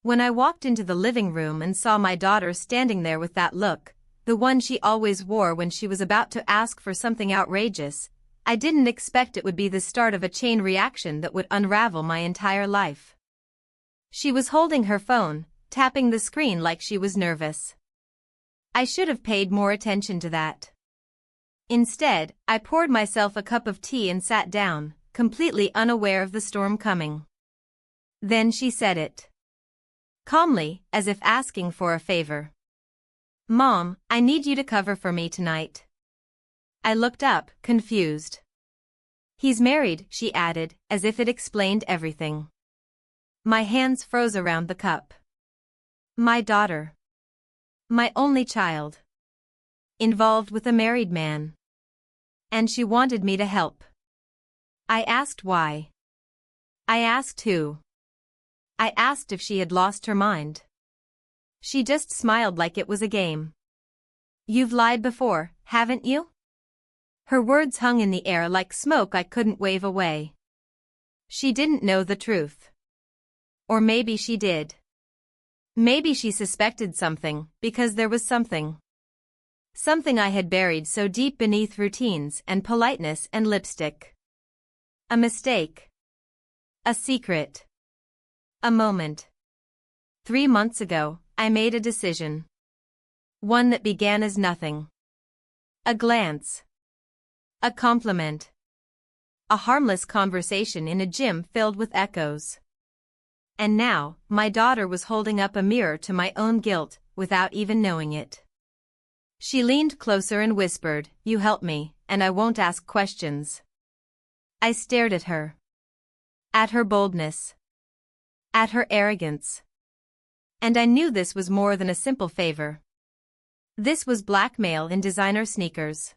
When I walked into the living room and saw my daughter standing there with that look, the one she always wore when she was about to ask for something outrageous, I didn't expect it would be the start of a chain reaction that would unravel my entire life. She was holding her phone, tapping the screen like she was nervous. I should have paid more attention to that. Instead, I poured myself a cup of tea and sat down, completely unaware of the storm coming. Then she said it. Calmly, as if asking for a favor. "Mom, I need you to cover for me tonight." I looked up, confused. "He's married," she added, as if it explained everything. My hands froze around the cup. My daughter. My only child. Involved with a married man. And she wanted me to help. I asked why. I asked who. I asked if she had lost her mind. She just smiled like it was a game. "You've lied before, haven't you?" Her words hung in the air like smoke I couldn't wave away. She didn't know the truth. Or maybe she did. Maybe she suspected something, because there was something. Something I had buried so deep beneath routines and politeness and lipstick. A mistake. A secret. A moment. 3 months ago, I made a decision. One that began as nothing. A glance. A compliment. A harmless conversation in a gym filled with echoes. And now, my daughter was holding up a mirror to my own guilt, without even knowing it. She leaned closer and whispered, "You help me, and I won't ask questions." I stared at her. At her boldness. At her arrogance. And I knew this was more than a simple favor. This was blackmail in designer sneakers.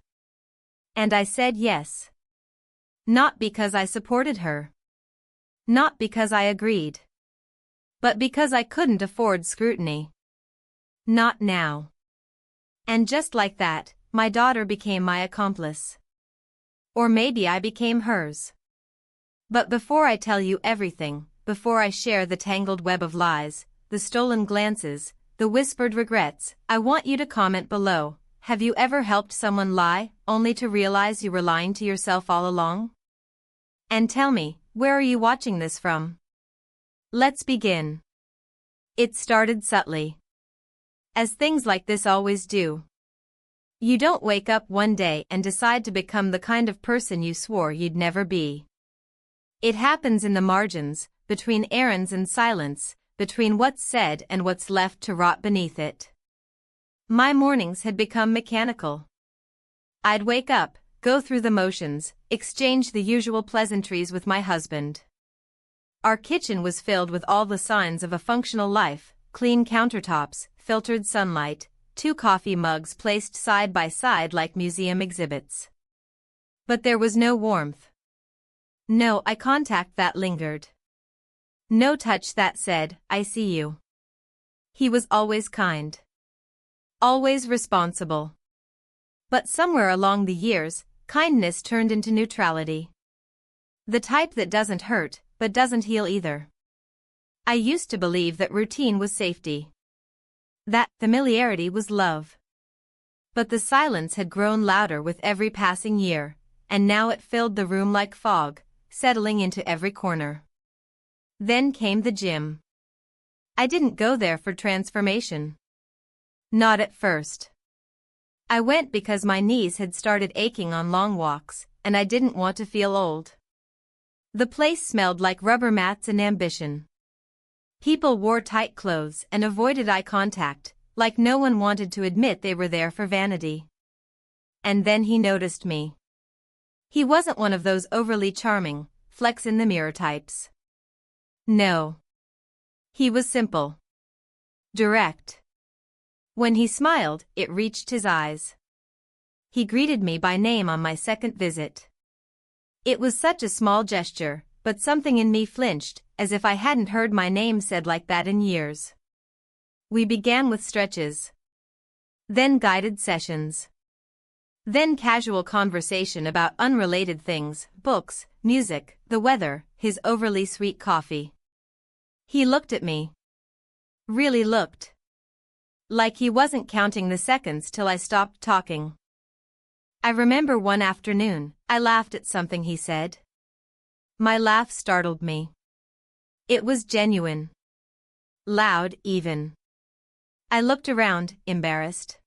And I said yes. Not because I supported her. Not because I agreed. But because I couldn't afford scrutiny. Not now. And just like that, my daughter became my accomplice. Or maybe I became hers. But before I tell you everything, before I share the tangled web of lies, the stolen glances, the whispered regrets, I want you to comment below. Have you ever helped someone lie, only to realize you were lying to yourself all along? And tell me, where are you watching this from? Let's begin. It started subtly. As things like this always do. You don't wake up one day and decide to become the kind of person you swore you'd never be. It happens in the margins, between errands and silence, between what's said and what's left to rot beneath it. My mornings had become mechanical. I'd wake up, go through the motions, exchange the usual pleasantries with my husband. Our kitchen was filled with all the signs of a functional life: clean countertops, filtered sunlight, 2 coffee mugs placed side by side like museum exhibits. But there was no warmth. No eye contact that lingered. No touch that said, "I see you." He was always kind. Always responsible. But somewhere along the years, kindness turned into neutrality. The type that doesn't hurt, but doesn't heal either. I used to believe that routine was safety. That familiarity was love. But the silence had grown louder with every passing year, and now it filled the room like fog, settling into every corner. Then came the gym. I didn't go there for transformation. Not at first. I went because my knees had started aching on long walks, and I didn't want to feel old. The place smelled like rubber mats and ambition. People wore tight clothes and avoided eye contact, like no one wanted to admit they were there for vanity. And then he noticed me. He wasn't one of those overly charming, flex in the mirror types. No. He was simple. Direct. When he smiled, it reached his eyes. He greeted me by name on my second visit. It was such a small gesture, but something in me flinched, as if I hadn't heard my name said like that in years. We began with stretches. Then guided sessions. Then casual conversation about unrelated things: books, music, the weather, his overly sweet coffee. He looked at me. Really looked like he wasn't counting the seconds till I stopped talking. I remember one afternoon, I laughed at something he said. My laugh startled me. It was genuine. Loud, even. I looked around, embarrassed.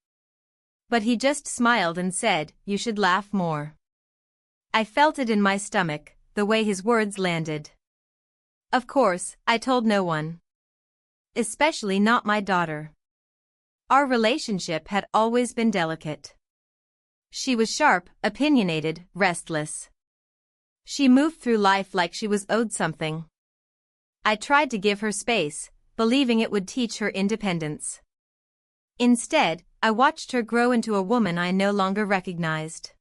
But he just smiled and said, "You should laugh more." I felt it in my stomach, the way his words landed. Of course, I told no one. Especially not my daughter. Our relationship had always been delicate. She was sharp, opinionated, restless. She moved through life like she was owed something. I tried to give her space, believing it would teach her independence. Instead, I watched her grow into a woman I no longer recognized.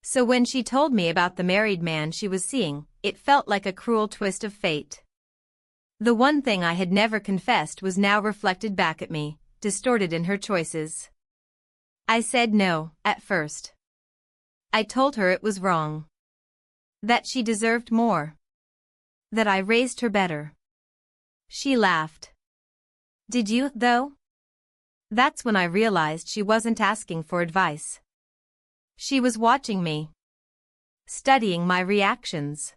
So when she told me about the married man she was seeing, it felt like a cruel twist of fate. The one thing I had never confessed was now reflected back at me, distorted in her choices. I said no, at first. I told her it was wrong. That she deserved more. That I raised her better. She laughed. Did you, though? That's when I realized she wasn't asking for advice. She was watching me. Studying my reactions.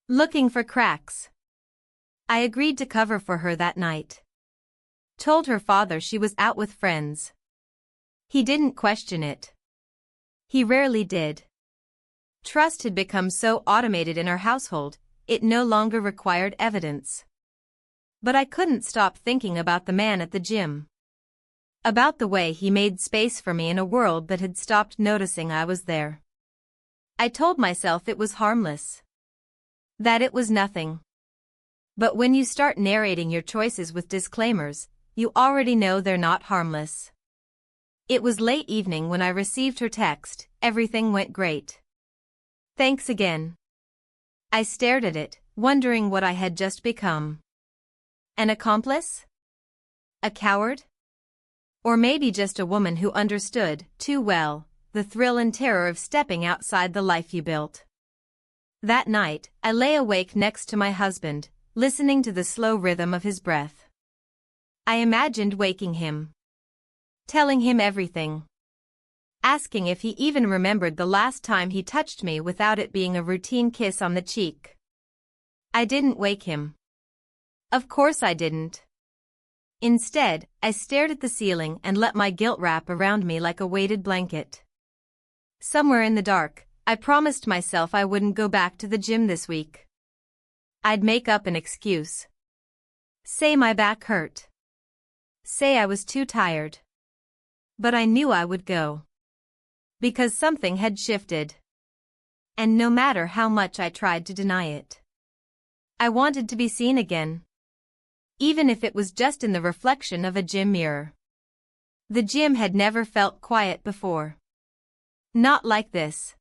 Looking for cracks. I agreed to cover for her that night. Told her father she was out with friends. He didn't question it. He rarely did. Trust had become so automated in our household, it no longer required evidence. But I couldn't stop thinking about the man at the gym. About the way he made space for me in a world that had stopped noticing I was there. I told myself it was harmless. That it was nothing. But when you start narrating your choices with disclaimers, you already know they're not harmless. It was late evening when I received her text, "Everything went great. Thanks again." I stared at it, wondering what I had just become. An accomplice? A coward? Or maybe just a woman who understood, too well, the thrill and terror of stepping outside the life you built. That night, I lay awake next to my husband, listening to the slow rhythm of his breath. I imagined waking him. Telling him everything. Asking if he even remembered the last time he touched me without it being a routine kiss on the cheek. I didn't wake him. Of course I didn't. Instead, I stared at the ceiling and let my guilt wrap around me like a weighted blanket. Somewhere in the dark, I promised myself I wouldn't go back to the gym this week. I'd make up an excuse. Say my back hurt. Say I was too tired. But I knew I would go. Because something had shifted. And no matter how much I tried to deny it, I wanted to be seen again. Even if it was just in the reflection of a gym mirror. The gym had never felt quiet before. Not like this.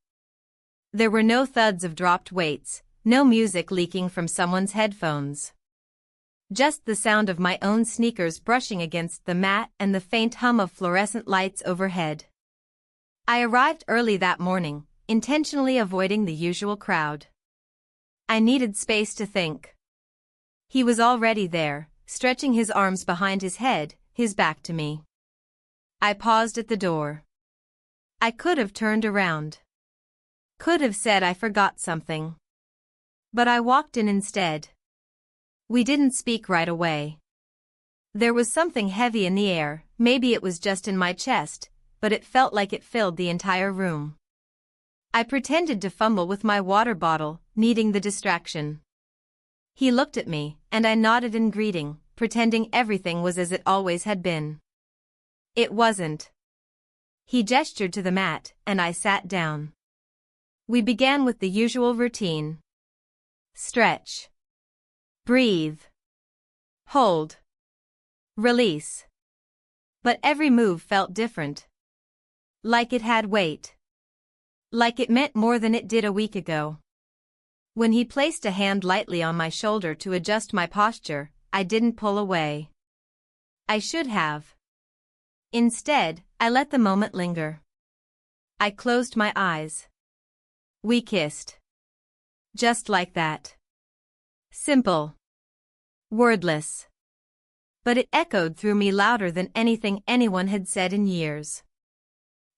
There were no thuds of dropped weights, no music leaking from someone's headphones. Just the sound of my own sneakers brushing against the mat and the faint hum of fluorescent lights overhead. I arrived early that morning, intentionally avoiding the usual crowd. I needed space to think. He was already there, stretching his arms behind his head, his back to me. I paused at the door. I could have turned around. Could have said I forgot something. But I walked in instead. We didn't speak right away. There was something heavy in the air, maybe it was just in my chest, but it felt like it filled the entire room. I pretended to fumble with my water bottle, needing the distraction. He looked at me, and I nodded in greeting, pretending everything was as it always had been. It wasn't. He gestured to the mat, and I sat down. We began with the usual routine. Stretch. Breathe. Hold. Release. But every move felt different. Like it had weight. Like it meant more than it did a week ago. When he placed a hand lightly on my shoulder to adjust my posture, I didn't pull away. I should have. Instead, I let the moment linger. I closed my eyes. We kissed. Just like that. Simple. Wordless. but it echoed through me louder than anything anyone had said in years.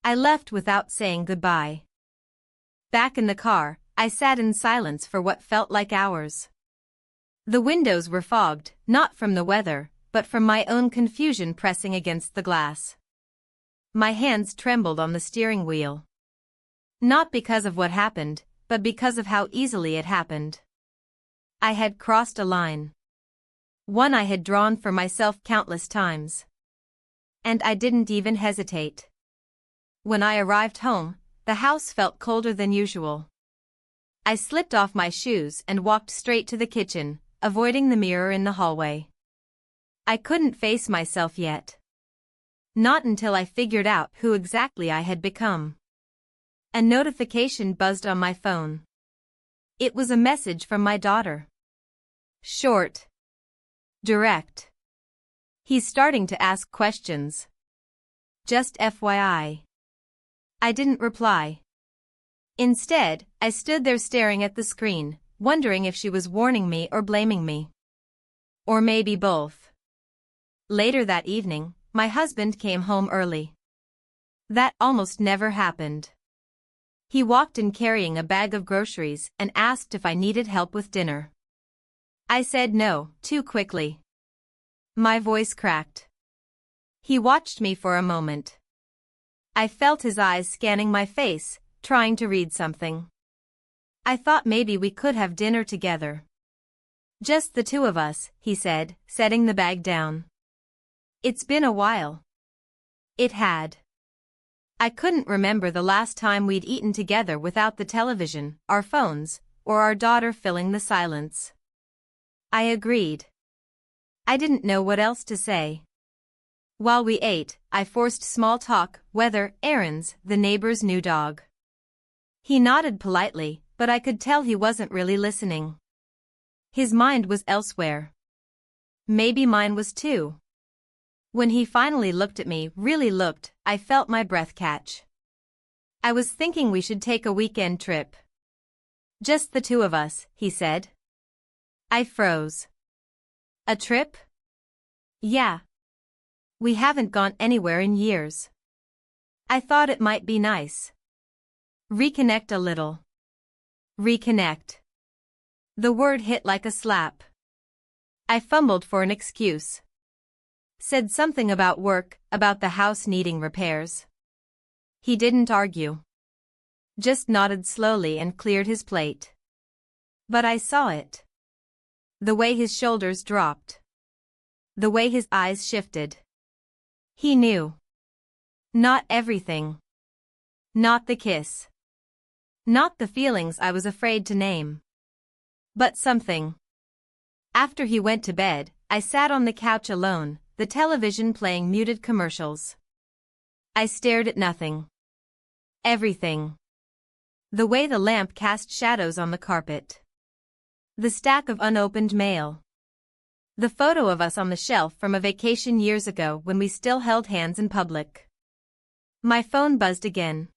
I left without saying goodbye. Back in the car, I sat in silence for what felt like hours. The windows were fogged, not from the weather, but from my own confusion pressing against the glass. My hands trembled on the steering wheel. Not because of what happened, but because of how easily it happened. I had crossed a line. One I had drawn for myself countless times. And I didn't even hesitate. When I arrived home, the house felt colder than usual. I slipped off my shoes and walked straight to the kitchen, avoiding the mirror in the hallway. I couldn't face myself yet. Not until I figured out who exactly I had become. A notification buzzed on my phone. It was a message from my daughter. Short. Direct. He's starting to ask questions. Just FYI. I didn't reply. Instead, I stood there staring at the screen, wondering if she was warning me or blaming me. Or maybe both. Later that evening, my husband came home early. That almost never happened. He walked in carrying a bag of groceries and asked if I needed help with dinner. I said no, too quickly. My voice cracked. He watched me for a moment. I felt his eyes scanning my face, trying to read something. I thought maybe we could have dinner together. Just the two of us, he said, setting the bag down. It's been a while. It had. I couldn't remember the last time we'd eaten together without the television, our phones, or our daughter filling the silence. I agreed. I didn't know what else to say. While we ate, I forced small talk, weather, errands, the neighbor's new dog. He nodded politely, but I could tell he wasn't really listening. His mind was elsewhere. Maybe mine was too. When he finally looked at me, really looked, I felt my breath catch. I was thinking we should take a weekend trip. Just the two of us, he said. I froze. A trip? Yeah. We haven't gone anywhere in years. I thought it might be nice. Reconnect a little. Reconnect. The word hit like a slap. I fumbled for an excuse. Said something about work, about the house needing repairs. He didn't argue. Just nodded slowly and cleared his plate. But I saw it. The way his shoulders dropped. The way his eyes shifted. He knew. Not everything. Not the kiss. Not the feelings I was afraid to name. But something. After he went to bed, I sat on the couch alone, the television playing muted commercials. I stared at nothing. Everything. The way the lamp cast shadows on the carpet. The stack of unopened mail. The photo of us on the shelf from a vacation years ago when we still held hands in public. My phone buzzed again.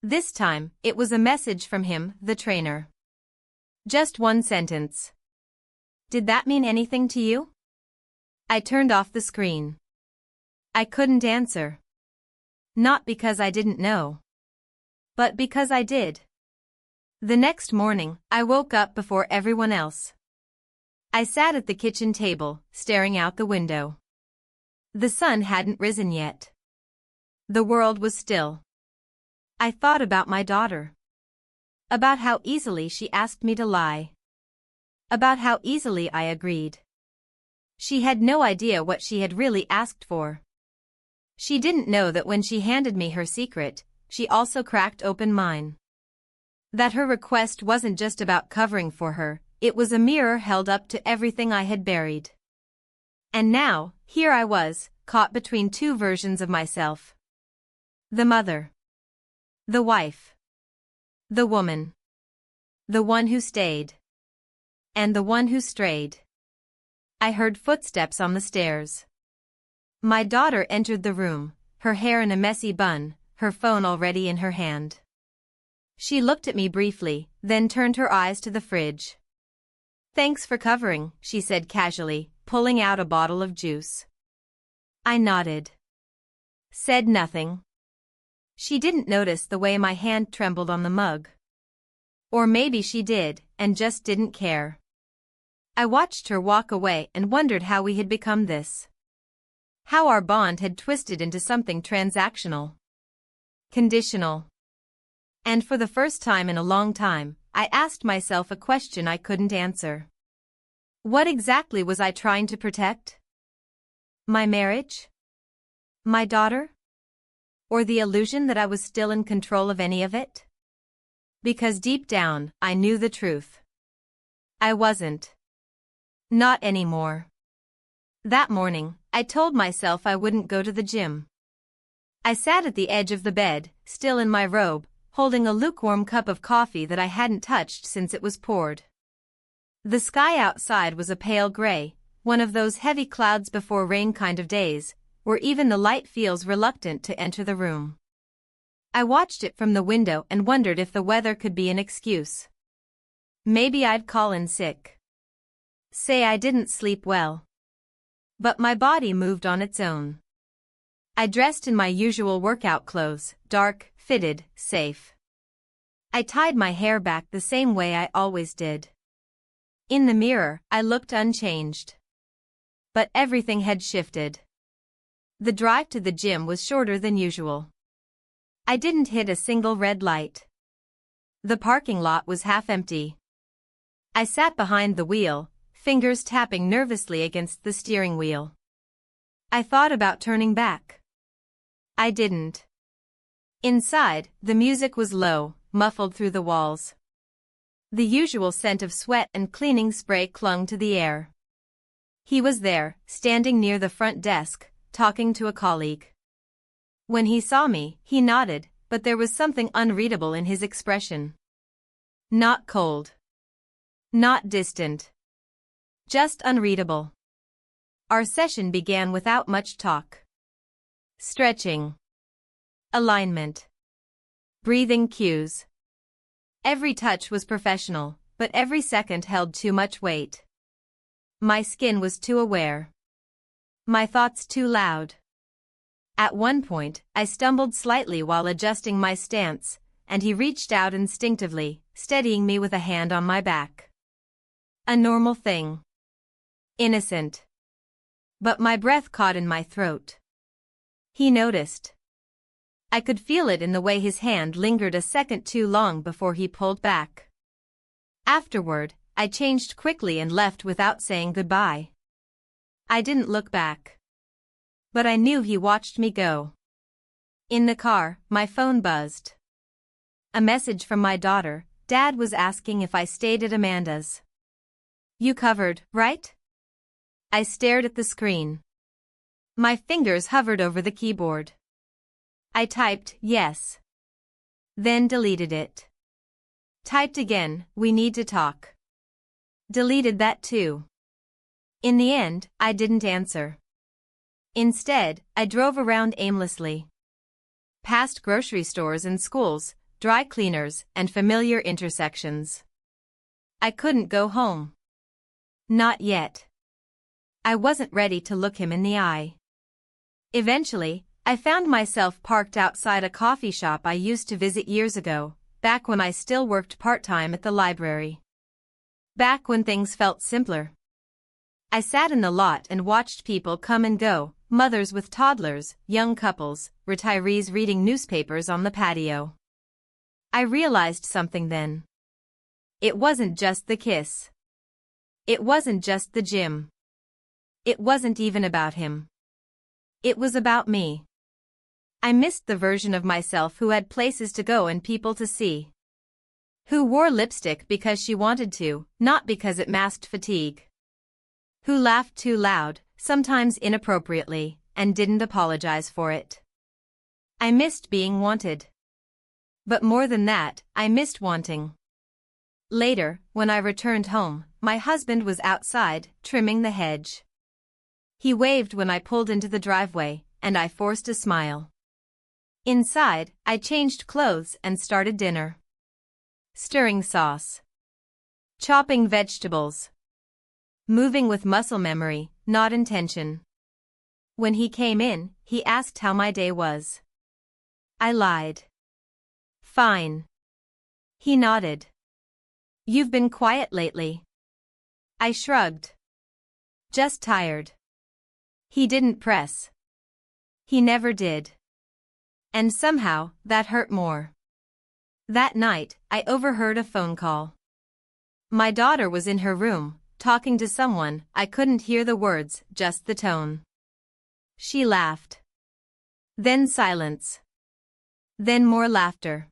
This time, it was a message from him, the trainer. Just one sentence. Did that mean anything to you? I turned off the screen. I couldn't answer. Not because I didn't know. But because I did. The next morning, I woke up before everyone else. I sat at the kitchen table, staring out the window. The sun hadn't risen yet. The world was still. I thought about my daughter. About how easily she asked me to lie. About how easily I agreed. She had no idea what she had really asked for. She didn't know that when she handed me her secret, she also cracked open mine. That her request wasn't just about covering for her, it was a mirror held up to everything I had buried. And now, here I was, caught between two versions of myself. The mother. The wife. The woman. The one who stayed. And the one who strayed. I heard footsteps on the stairs. My daughter entered the room, her hair in a messy bun, her phone already in her hand. She looked at me briefly, then turned her eyes to the fridge. Thanks for covering, she said casually, pulling out a bottle of juice. I nodded. Said nothing. She didn't notice the way my hand trembled on the mug. Or maybe she did, and just didn't care. I watched her walk away and wondered how we had become this. How our bond had twisted into something transactional. Conditional. And for the first time in a long time, I asked myself a question I couldn't answer. What exactly was I trying to protect? My marriage? My daughter? Or the illusion that I was still in control of any of it? Because deep down, I knew the truth. I wasn't. Not anymore. That morning, I told myself I wouldn't go to the gym. I sat at the edge of the bed, still in my robe, holding a lukewarm cup of coffee that I hadn't touched since it was poured. The sky outside was a pale gray, one of those heavy clouds before rain kind of days, where even the light feels reluctant to enter the room. I watched it from the window and wondered if the weather could be an excuse. Maybe I'd call in sick. Say I didn't sleep well. But my body moved on its own. I dressed in my usual workout clothes, dark, fitted, safe. I tied my hair back the same way I always did. In the mirror, I looked unchanged. But everything had shifted. The drive to the gym was shorter than usual. I didn't hit a single red light. The parking lot was half empty. I sat behind the wheel, fingers tapping nervously against the steering wheel. I thought about turning back. I didn't. Inside, the music was low, muffled through the walls. The usual scent of sweat and cleaning spray clung to the air. He was there, standing near the front desk, talking to a colleague. When he saw me, he nodded, but there was something unreadable in his expression. Not cold. Not distant. Just unreadable. Our session began without much talk. Stretching. Alignment. Breathing cues. Every touch was professional, but every second held too much weight. My skin was too aware. My thoughts too loud. At one point, I stumbled slightly while adjusting my stance, and he reached out instinctively, steadying me with a hand on my back. A normal thing. Innocent. But my breath caught in my throat. He noticed. I could feel it in the way his hand lingered a second too long before he pulled back. Afterward, I changed quickly and left without saying goodbye. I didn't look back. But I knew he watched me go. In the car, my phone buzzed. A message from my daughter. Dad was asking if I stayed at Amanda's. You covered, right? I stared at the screen. My fingers hovered over the keyboard. I typed, yes. Then deleted it. Typed again, we need to talk. Deleted that too. In the end, I didn't answer. Instead, I drove around aimlessly. Past grocery stores and schools, dry cleaners, and familiar intersections. I couldn't go home. Not yet. I wasn't ready to look him in the eye. Eventually, I found myself parked outside a coffee shop I used to visit years ago, back when I still worked part-time at the library. Back when things felt simpler. I sat in the lot and watched people come and go, mothers with toddlers, young couples, retirees reading newspapers on the patio. I realized something then. It wasn't just the kiss. It wasn't just the gym. It wasn't even about him. It was about me. I missed the version of myself who had places to go and people to see. Who wore lipstick because she wanted to, not because it masked fatigue. Who laughed too loud, sometimes inappropriately, and didn't apologize for it. I missed being wanted. But more than that, I missed wanting. Later, when I returned home, my husband was outside, trimming the hedge. He waved when I pulled into the driveway, and I forced a smile. Inside, I changed clothes and started dinner. Stirring sauce. Chopping vegetables. Moving with muscle memory, not intention. When he came in, he asked how my day was. I lied. Fine. He nodded. You've been quiet lately. I shrugged. Just tired. He didn't press. He never did. And somehow, that hurt more. That night, I overheard a phone call. My daughter was in her room, talking to someone. I couldn't hear the words, just the tone. She laughed. Then silence. Then more laughter.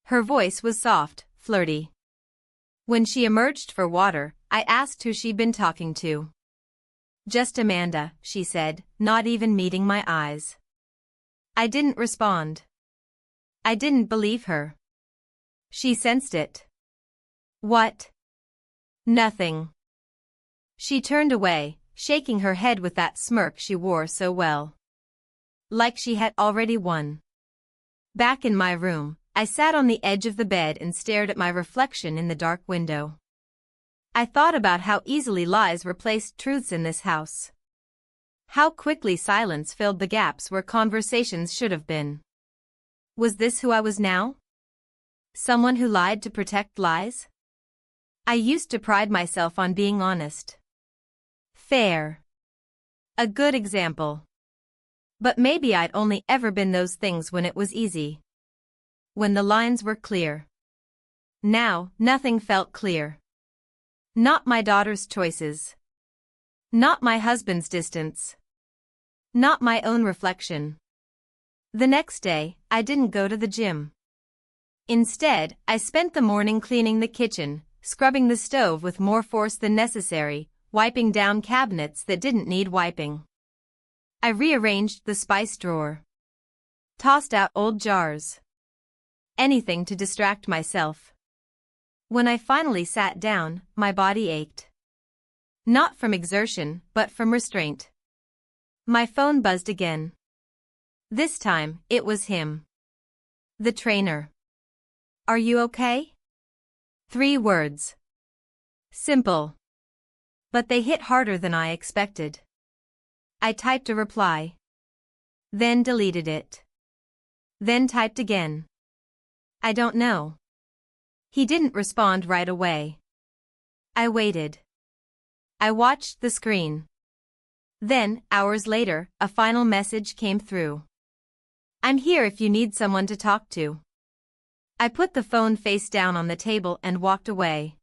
Her voice was soft, flirty. When she emerged for water, I asked who she'd been talking to. Just Amanda, she said, not even meeting my eyes. I didn't respond. I didn't believe her. She sensed it. What? Nothing. She turned away, shaking her head with that smirk she wore so well. Like she had already won. Back in my room, I sat on the edge of the bed and stared at my reflection in the dark window. I thought about how easily lies replaced truths in this house. How quickly silence filled the gaps where conversations should have been. Was this who I was now? Someone who lied to protect lies? I used to pride myself on being honest. Fair. A good example. But maybe I'd only ever been those things when it was easy. When the lines were clear. Now, nothing felt clear. Not my daughter's choices. Not my husband's distance. Not my own reflection. The next day, I didn't go to the gym. Instead, I spent the morning cleaning the kitchen, scrubbing the stove with more force than necessary, wiping down cabinets that didn't need wiping. I rearranged the spice drawer. Tossed out old jars. Anything to distract myself. When I finally sat down, my body ached. Not from exertion, but from restraint. My phone buzzed again. This time, it was him. The trainer. Are you okay? 3 words. Simple. But they hit harder than I expected. I typed a reply. Then deleted it. Then typed again. I don't know. He didn't respond right away. I waited. I watched the screen. Then, hours later, a final message came through. I'm here if you need someone to talk to. I put the phone face down on the table and walked away.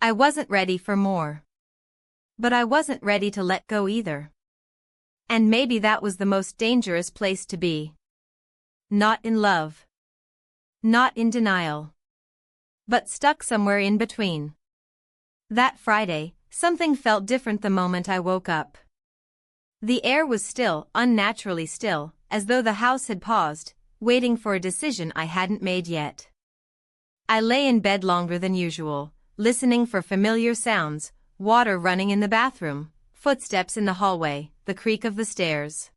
I wasn't ready for more. But I wasn't ready to let go either. And maybe that was the most dangerous place to be. Not in love. Not in denial. But stuck somewhere in between. That Friday, something felt different the moment I woke up. The air was still, unnaturally still, as though the house had paused, waiting for a decision I hadn't made yet. I lay in bed longer than usual, listening for familiar sounds, water running in the bathroom, footsteps in the hallway, the creak of the stairs.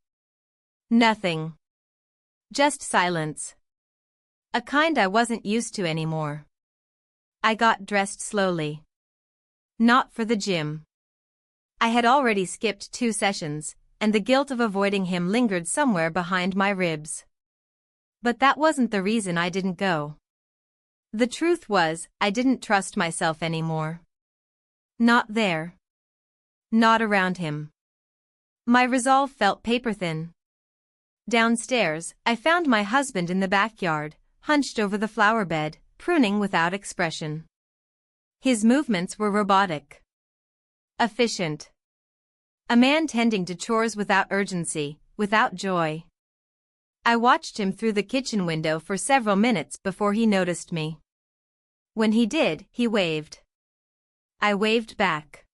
Nothing. Just silence. A kind I wasn't used to anymore. I got dressed slowly. Not for the gym. I had already skipped 2 sessions, and the guilt of avoiding him lingered somewhere behind my ribs. But that wasn't the reason I didn't go. The truth was, I didn't trust myself anymore. Not there. Not around him. My resolve felt paper-thin. Downstairs, I found my husband in the backyard, hunched over the flower bed, pruning without expression. His movements were robotic. Efficient. A man tending to chores without urgency, without joy. I watched him through the kitchen window for several minutes before he noticed me. When he did, he waved. I waved back.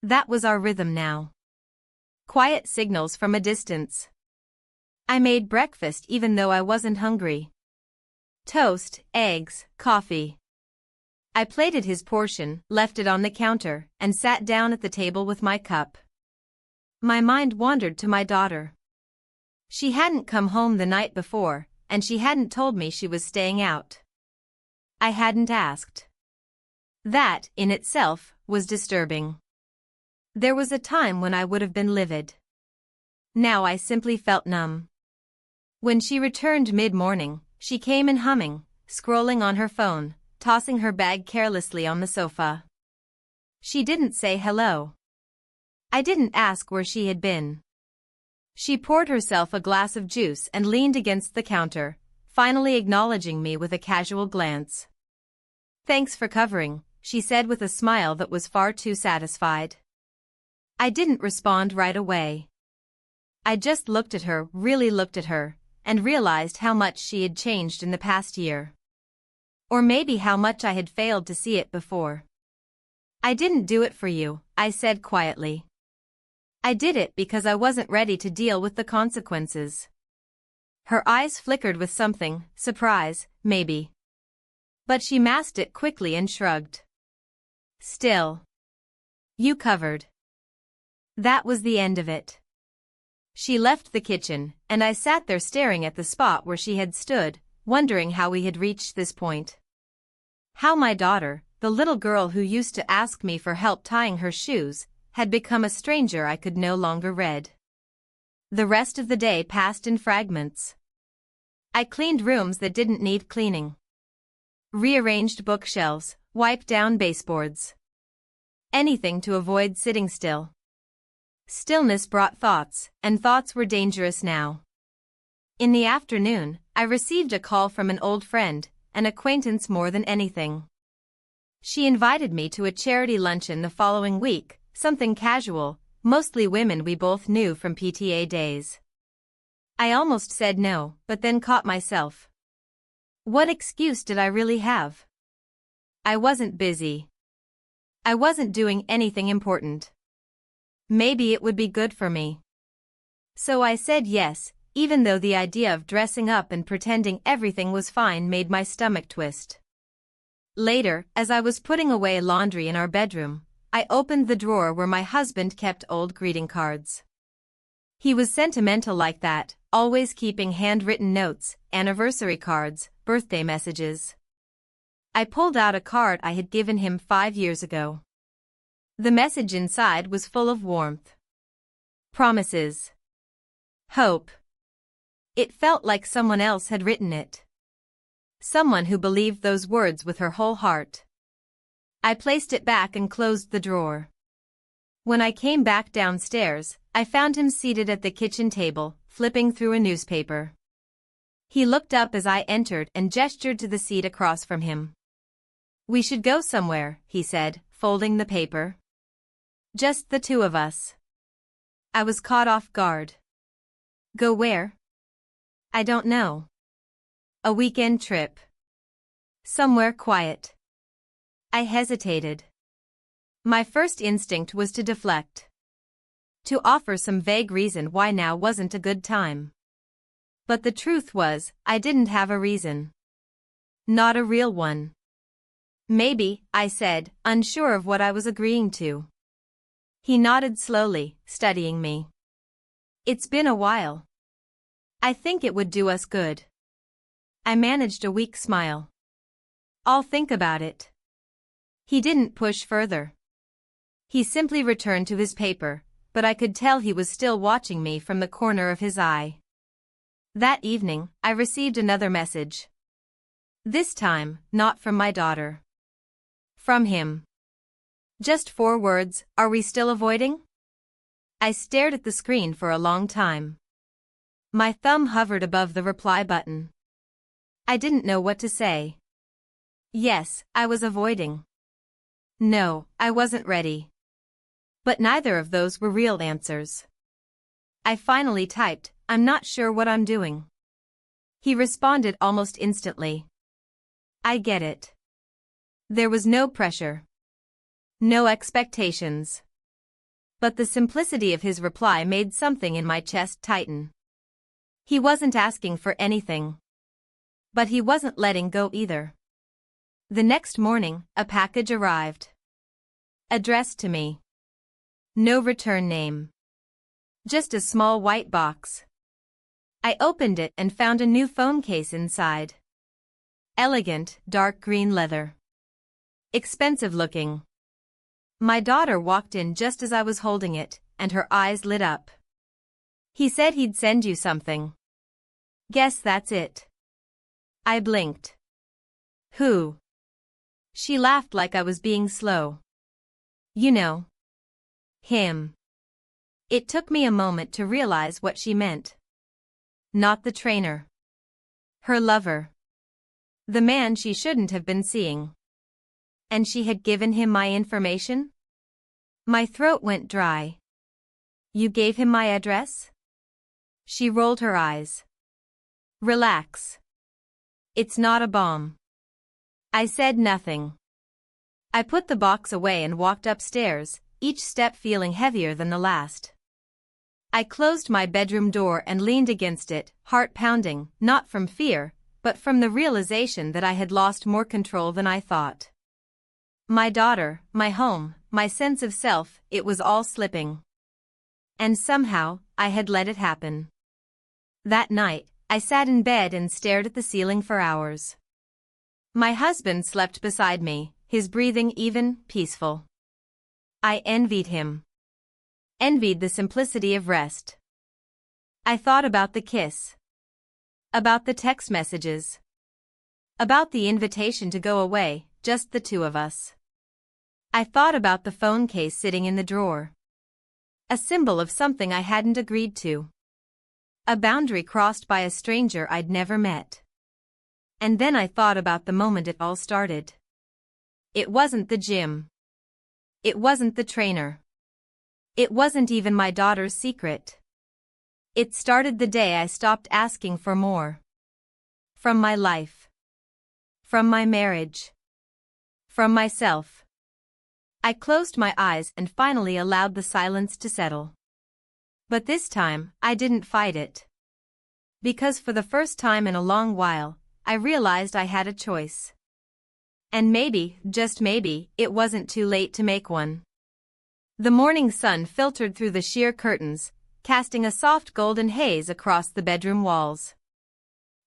That was our rhythm now. Quiet signals from a distance. I made breakfast even though I wasn't hungry. Toast, eggs, coffee. I plated his portion, left it on the counter, and sat down at the table with my cup. My mind wandered to my daughter. She hadn't come home the night before, and she hadn't told me she was staying out. I hadn't asked. That, in itself, was disturbing. There was a time when I would have been livid. Now I simply felt numb. When she returned mid-morning, she came in humming, scrolling on her phone, tossing her bag carelessly on the sofa. She didn't say hello. I didn't ask where she had been. She poured herself a glass of juice and leaned against the counter, finally acknowledging me with a casual glance. "Thanks for covering," she said with a smile that was far too satisfied. I didn't respond right away. I just looked at her, really looked at her, and realized how much she had changed in the past year. Or maybe how much I had failed to see it before. "I didn't do it for you," I said quietly. "I did it because I wasn't ready to deal with the consequences." Her eyes flickered with something, surprise, maybe. But she masked it quickly and shrugged. "Still. You covered." That was the end of it. She left the kitchen, and I sat there staring at the spot where she had stood, wondering how we had reached this point. How my daughter, the little girl who used to ask me for help tying her shoes, had become a stranger I could no longer read. The rest of the day passed in fragments. I cleaned rooms that didn't need cleaning. Rearranged bookshelves, wiped down baseboards. Anything to avoid sitting still. Stillness brought thoughts, and thoughts were dangerous now. In the afternoon, I received a call from an old friend, an acquaintance more than anything. She invited me to a charity luncheon the following week, something casual, mostly women we both knew from PTA days. I almost said no, but then caught myself. What excuse did I really have? I wasn't busy. I wasn't doing anything important. Maybe it would be good for me. So I said yes, even though the idea of dressing up and pretending everything was fine made my stomach twist. Later, as I was putting away laundry in our bedroom, I opened the drawer where my husband kept old greeting cards. He was sentimental like that, always keeping handwritten notes, anniversary cards, birthday messages. I pulled out a card I had given him 5 years ago. The message inside was full of warmth. Promises. Hope. It felt like someone else had written it. Someone who believed those words with her whole heart. I placed it back and closed the drawer. When I came back downstairs, I found him seated at the kitchen table, flipping through a newspaper. He looked up as I entered and gestured to the seat across from him. "We should go somewhere," he said, folding the paper. "Just the two of us." I was caught off guard. "Go where?" "I don't know." "A weekend trip. Somewhere quiet." I hesitated. My first instinct was to deflect. To offer some vague reason why now wasn't a good time. But the truth was, I didn't have a reason. Not a real one. "Maybe," I said, unsure of what I was agreeing to. He nodded slowly, studying me. "It's been a while. I think it would do us good." I managed a weak smile. "I'll think about it." He didn't push further. He simply returned to his paper, but I could tell he was still watching me from the corner of his eye. That evening, I received another message. This time, not from my daughter. From him. Just 4 words, "Are we still avoiding?" I stared at the screen for a long time. My thumb hovered above the reply button. I didn't know what to say. Yes, I was avoiding. No, I wasn't ready. But neither of those were real answers. I finally typed, "I'm not sure what I'm doing." He responded almost instantly. "I get it." There was no pressure. No expectations. But the simplicity of his reply made something in my chest tighten. He wasn't asking for anything. But he wasn't letting go either. The next morning, a package arrived. Addressed to me. No return name. Just a small white box. I opened it and found a new phone case inside. Elegant, dark green leather. Expensive looking. My daughter walked in just as I was holding it, and her eyes lit up. He said he'd send you something. Guess that's it. I blinked. Who? She laughed like I was being slow. You know. Him. It took me a moment to realize what she meant. Not the trainer. Her lover. The man she shouldn't have been seeing. And she had given him my information? My throat went dry. You gave him my address? She rolled her eyes. Relax. It's not a bomb. I said nothing. I put the box away and walked upstairs, each step feeling heavier than the last. I closed my bedroom door and leaned against it, heart pounding, not from fear, but from the realization that I had lost more control than I thought. My daughter, my home, my sense of self, it was all slipping. And somehow, I had let it happen. That night, I sat in bed and stared at the ceiling for hours. My husband slept beside me, his breathing even, peaceful. I envied him. Envied the simplicity of rest. I thought about the kiss. About the text messages. About the invitation to go away, just the two of us. I thought about the phone case sitting in the drawer. A symbol of something I hadn't agreed to. A boundary crossed by a stranger I'd never met. And then I thought about the moment it all started. It wasn't the gym. It wasn't the trainer. It wasn't even my daughter's secret. It started the day I stopped asking for more. From my life. From my marriage. From myself. I closed my eyes and finally allowed the silence to settle. But this time, I didn't fight it. Because for the first time in a long while, I realized I had a choice. And maybe, just maybe, it wasn't too late to make one. The morning sun filtered through the sheer curtains, casting a soft golden haze across the bedroom walls.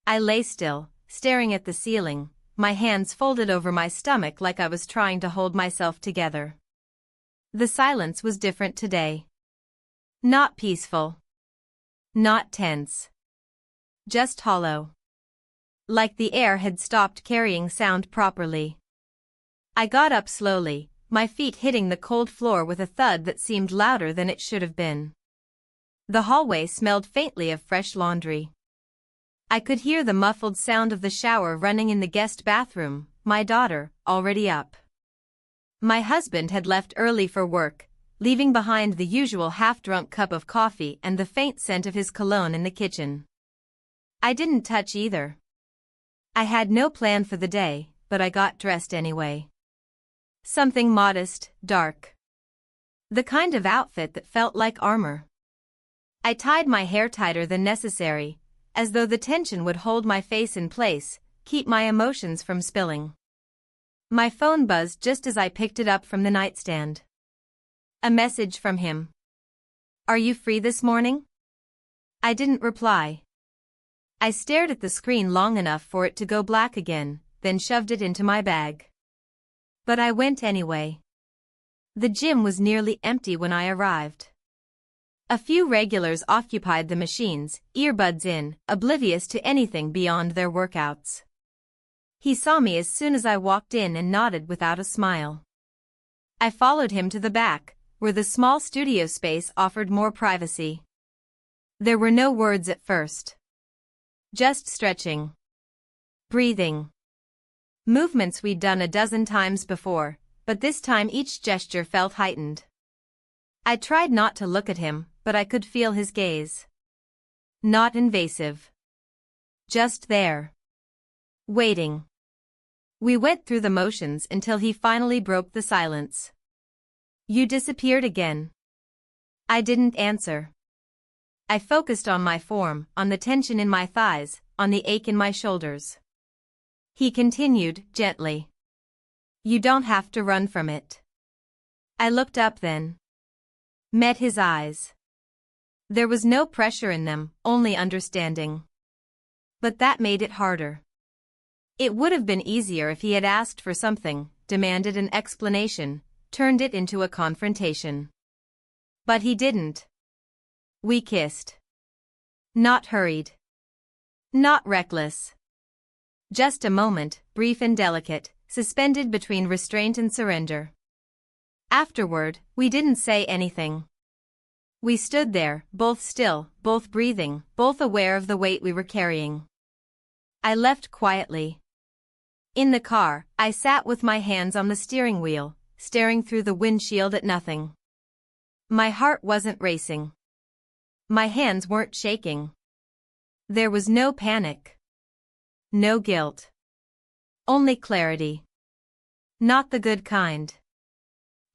I lay still, staring at the ceiling, my hands folded over my stomach like I was trying to hold myself together. The silence was different today. Not peaceful. Not tense. Just hollow. Like the air had stopped carrying sound properly. I got up slowly, my feet hitting the cold floor with a thud that seemed louder than it should have been. The hallway smelled faintly of fresh laundry. I could hear the muffled sound of the shower running in the guest bathroom, my daughter, already up. My husband had left early for work, leaving behind the usual half-drunk cup of coffee and the faint scent of his cologne in the kitchen. I didn't touch either. I had no plan for the day, but I got dressed anyway. Something modest, dark. The kind of outfit that felt like armor. I tied my hair tighter than necessary, as though the tension would hold my face in place, keep my emotions from spilling. My phone buzzed just as I picked it up from the nightstand. A message from him. Are you free this morning? I didn't reply. I stared at the screen long enough for it to go black again, then shoved it into my bag. But I went anyway. The gym was nearly empty when I arrived. A few regulars occupied the machines, earbuds in, oblivious to anything beyond their workouts. He saw me as soon as I walked in and nodded without a smile. I followed him to the back, where the small studio space offered more privacy. There were no words at first. Just stretching. Breathing. Movements we'd done a dozen times before, but this time each gesture felt heightened. I tried not to look at him, but I could feel his gaze. Not invasive. Just there. Waiting. We went through the motions until he finally broke the silence. You disappeared again. I didn't answer. I focused on my form, on the tension in my thighs, on the ache in my shoulders. He continued, gently. You don't have to run from it. I looked up then. Met his eyes. There was no pressure in them, only understanding. But that made it harder. It would have been easier if he had asked for something, demanded an explanation, turned it into a confrontation. But he didn't. We kissed. Not hurried. Not reckless. Just a moment, brief and delicate, suspended between restraint and surrender. Afterward, we didn't say anything. We stood there, both still, both breathing, both aware of the weight we were carrying. I left quietly. In the car, I sat with my hands on the steering wheel, staring through the windshield at nothing. My heart wasn't racing. My hands weren't shaking. There was no panic. No guilt. Only clarity. Not the good kind.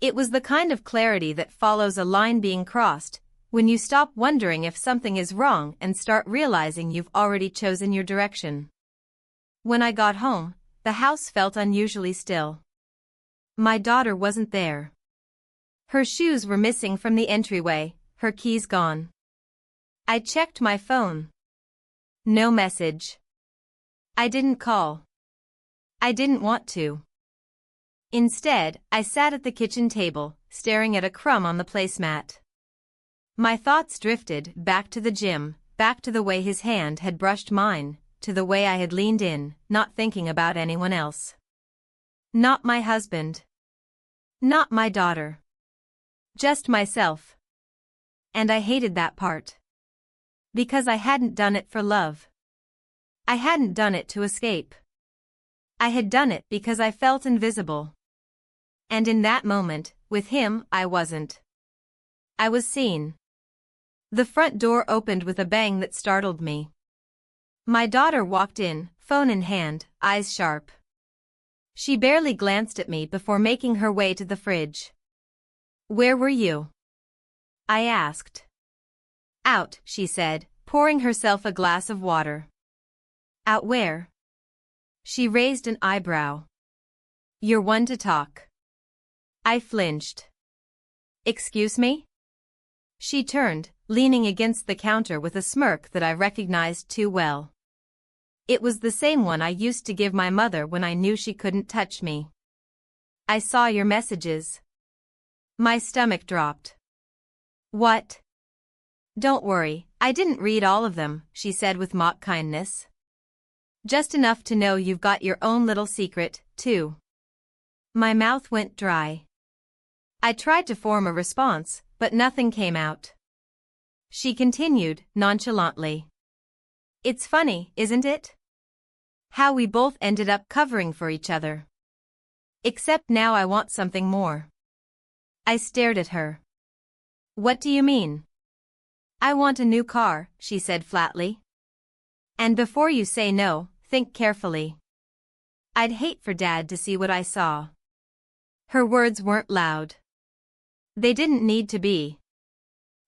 It was the kind of clarity that follows a line being crossed, when you stop wondering if something is wrong and start realizing you've already chosen your direction. When I got home, the house felt unusually still. My daughter wasn't there. Her shoes were missing from the entryway, her keys gone. I checked my phone. No message. I didn't call. I didn't want to. Instead, I sat at the kitchen table, staring at a crumb on the placemat. My thoughts drifted back to the gym, back to the way his hand had brushed mine, to the way I had leaned in, not thinking about anyone else. Not my husband. Not my daughter. Just myself. And I hated that part. Because I hadn't done it for love. I hadn't done it to escape. I had done it because I felt invisible. And in that moment, with him, I wasn't. I was seen. The front door opened with a bang that startled me. My daughter walked in, phone in hand, eyes sharp. She barely glanced at me before making her way to the fridge. "Where were you?" I asked. "Out," she said, pouring herself a glass of water. "Out where?" She raised an eyebrow. "You're one to talk." I flinched. "Excuse me?" She turned, leaning against the counter with a smirk that I recognized too well. It was the same one I used to give my mother when I knew she couldn't touch me. "I saw your messages." My stomach dropped. "What?" "Don't worry, I didn't read all of them," she said with mock kindness. "Just enough to know you've got your own little secret, too." My mouth went dry. I tried to form a response, but nothing came out. She continued, nonchalantly. "It's funny, isn't it? How we both ended up covering for each other. Except now I want something more." I stared at her. "What do you mean?" "I want a new car," she said flatly. "And before you say no, think carefully. I'd hate for Dad to see what I saw." Her words weren't loud. They didn't need to be.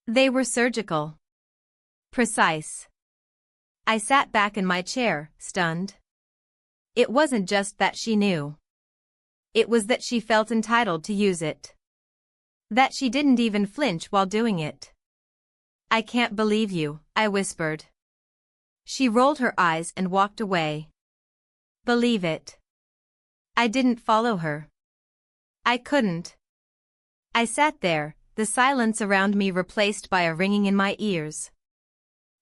They were surgical. Precise. I sat back in my chair, stunned. It wasn't just that she knew. It was that she felt entitled to use it. That she didn't even flinch while doing it. "I can't believe you," I whispered. She rolled her eyes and walked away. "Believe it." I didn't follow her. I couldn't. I sat there, the silence around me replaced by a ringing in my ears.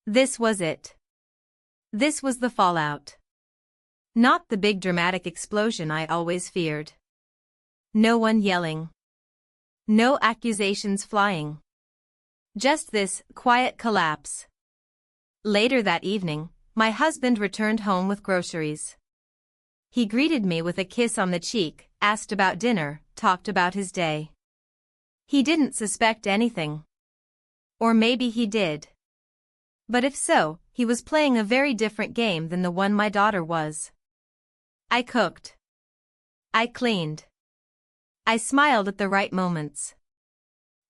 This was it. This was the fallout. Not the big dramatic explosion I always feared. No one yelling. No accusations flying. Just this quiet collapse. Later that evening, my husband returned home with groceries. He greeted me with a kiss on the cheek, asked about dinner, talked about his day. He didn't suspect anything. Or maybe he did. But if so, he was playing a very different game than the one my daughter was. I cooked. I cleaned. I smiled at the right moments.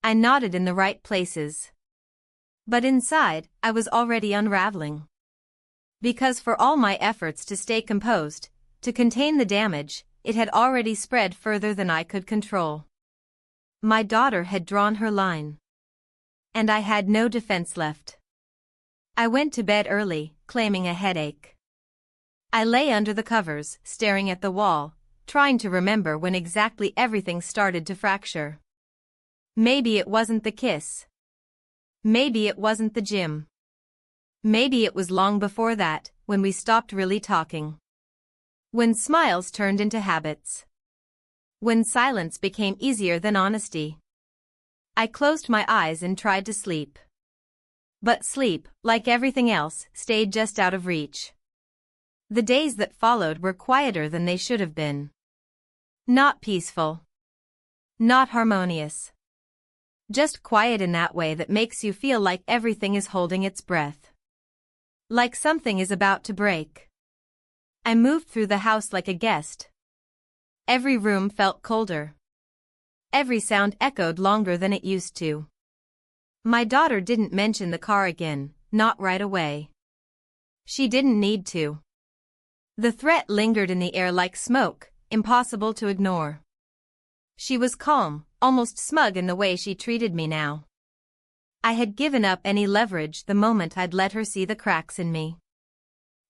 I nodded in the right places. But inside, I was already unraveling. Because for all my efforts to stay composed, to contain the damage, it had already spread further than I could control. My daughter had drawn her line. And I had no defense left. I went to bed early, claiming a headache. I lay under the covers, staring at the wall, trying to remember when exactly everything started to fracture. Maybe it wasn't the kiss. Maybe it wasn't the gym. Maybe it was long before that, when we stopped really talking. When smiles turned into habits. When silence became easier than honesty. I closed my eyes and tried to sleep. But sleep, like everything else, stayed just out of reach. The days that followed were quieter than they should have been. Not peaceful. Not harmonious. Just quiet in that way that makes you feel like everything is holding its breath. Like something is about to break. I moved through the house like a guest. Every room felt colder. Every sound echoed longer than it used to. My daughter didn't mention the car again, not right away. She didn't need to. The threat lingered in the air like smoke, impossible to ignore. She was calm, almost smug in the way she treated me now. I had given up any leverage the moment I'd let her see the cracks in me.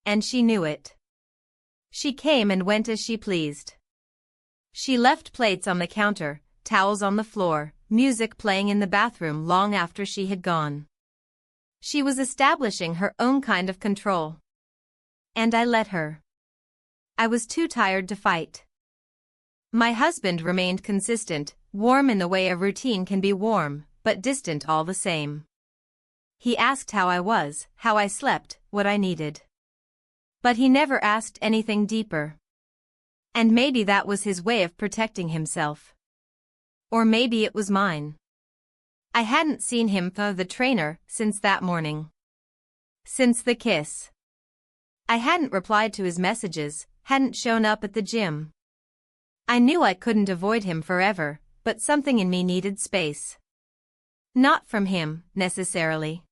And she knew it. She came and went as she pleased. She left plates on the counter, towels on the floor, music playing in the bathroom long after she had gone. She was establishing her own kind of control. And I let her. I was too tired to fight. My husband remained consistent, warm in the way a routine can be warm, but distant all the same. He asked how I was, how I slept, what I needed. But he never asked anything deeper. And maybe that was his way of protecting himself. Or maybe it was mine. I hadn't seen him through the trainer since that morning. Since the kiss. I hadn't replied to his messages, hadn't shown up at the gym. I knew I couldn't avoid him forever, but something in me needed space. Not from him, necessarily.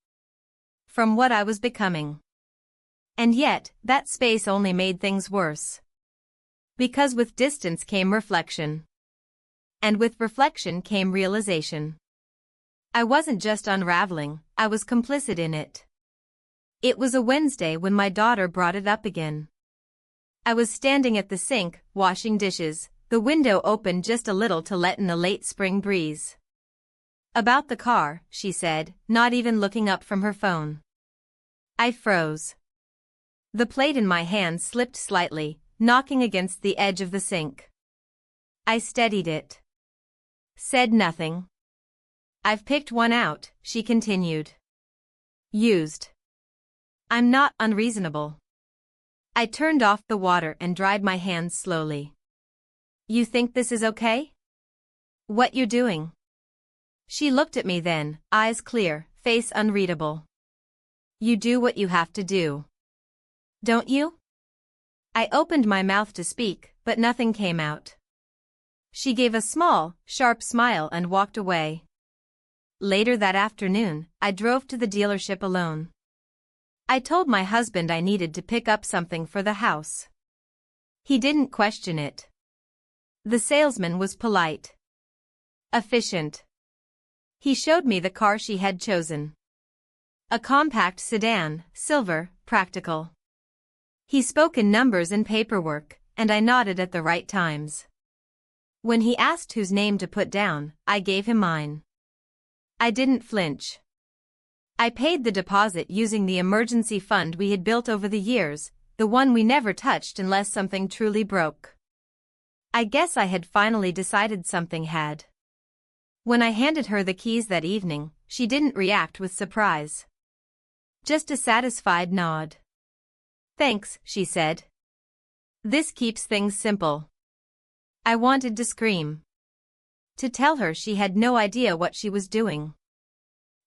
From what I was becoming. And yet, that space only made things worse. Because with distance came reflection. And with reflection came realization. I wasn't just unraveling, I was complicit in it. It was a Wednesday when my daughter brought it up again. I was standing at the sink, washing dishes, the window open just a little to let in the late spring breeze. About the car, she said, not even looking up from her phone. I froze. The plate in my hand slipped slightly, knocking against the edge of the sink. I steadied it. Said nothing. I've picked one out, she continued. Used. I'm not unreasonable. I turned off the water and dried my hands slowly. You think this is okay? What you doing? She looked at me then, eyes clear, face unreadable. You do what you have to do. Don't you? I opened my mouth to speak, but nothing came out. She gave a small, sharp smile and walked away. Later that afternoon, I drove to the dealership alone. I told my husband I needed to pick up something for the house. He didn't question it. The salesman was polite. Efficient. He showed me the car she had chosen. A compact sedan, silver, practical. He spoke in numbers and paperwork, and I nodded at the right times. When he asked whose name to put down, I gave him mine. I didn't flinch. I paid the deposit using the emergency fund we had built over the years, the one we never touched unless something truly broke. I guess I had finally decided something had. When I handed her the keys that evening, she didn't react with surprise. Just a satisfied nod. Thanks, she said. This keeps things simple. I wanted to scream. To tell her she had no idea what she was doing.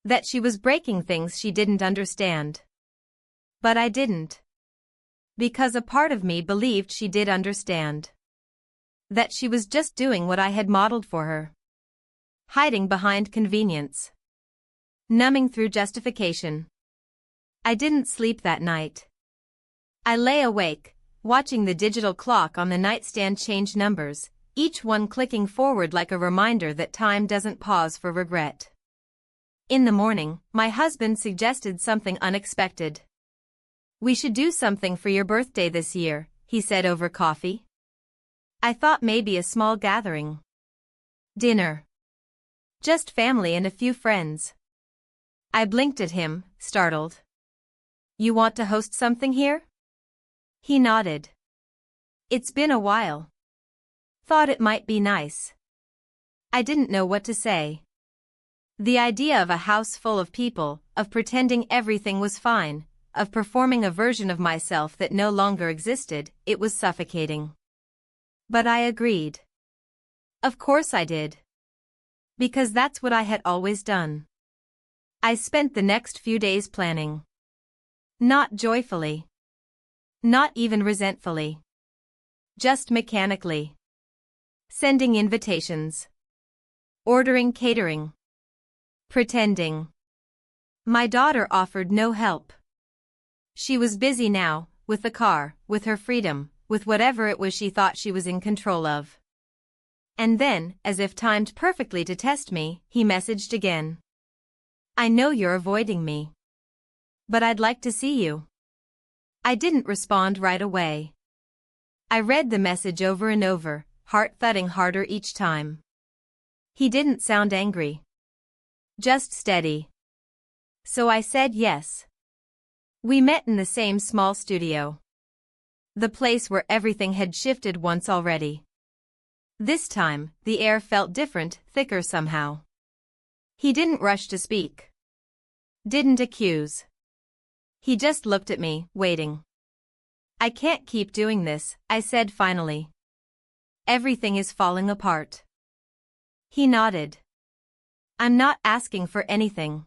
That she was breaking things she didn't understand. But I didn't. Because a part of me believed she did understand. That she was just doing what I had modeled for her. Hiding behind convenience. Numbing through justification. I didn't sleep that night. I lay awake, watching the digital clock on the nightstand change numbers, each one clicking forward like a reminder that time doesn't pause for regret. In the morning, my husband suggested something unexpected. We should do something for your birthday this year, he said over coffee. I thought maybe a small gathering. Dinner. Just family and a few friends. I blinked at him, startled. You want to host something here? He nodded. It's been a while. Thought it might be nice. I didn't know what to say. The idea of a house full of people, of pretending everything was fine, of performing a version of myself that no longer existed, it was suffocating. But I agreed. Of course I did. Because that's what I had always done. I spent the next few days planning. Not joyfully. Not even resentfully. Just mechanically. Sending invitations. Ordering catering. Pretending. My daughter offered no help. She was busy now, with the car, with her freedom, with whatever it was she thought she was in control of. And then, as if timed perfectly to test me, he messaged again. I know you're avoiding me. But I'd like to see you. I didn't respond right away. I read the message over and over, heart thudding harder each time. He didn't sound angry. Just steady. So I said yes. We met in the same small studio. The place where everything had shifted once already. This time, the air felt different, thicker somehow. He didn't rush to speak. Didn't accuse. He just looked at me, waiting. I can't keep doing this, I said finally. Everything is falling apart. He nodded. I'm not asking for anything.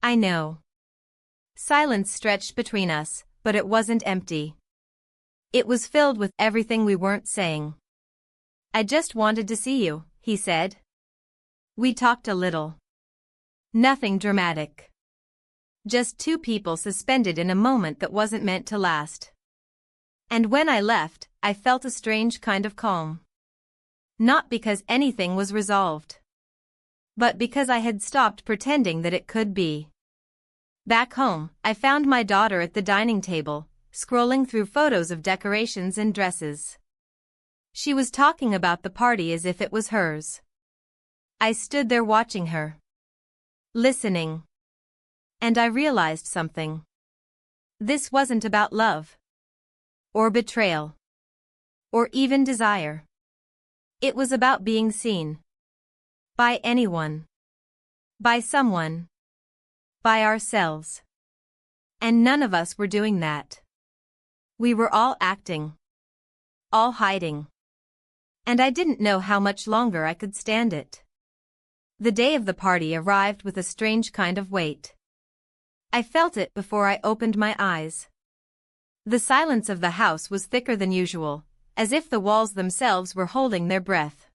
I know. Silence stretched between us, but it wasn't empty. It was filled with everything we weren't saying. I just wanted to see you, he said. We talked a little. Nothing dramatic. Just two people suspended in a moment that wasn't meant to last. And when I left, I felt a strange kind of calm. Not because anything was resolved. But because I had stopped pretending that it could be. Back home, I found my daughter at the dining table, scrolling through photos of decorations and dresses. She was talking about the party as if it was hers. I stood there watching her. Listening. And I realized something. This wasn't about love. Or betrayal. Or even desire. It was about being seen. By anyone. By someone. By ourselves. And none of us were doing that. We were all acting. All hiding. And I didn't know how much longer I could stand it. The day of the party arrived with a strange kind of weight. I felt it before I opened my eyes. The silence of the house was thicker than usual, as if the walls themselves were holding their breath.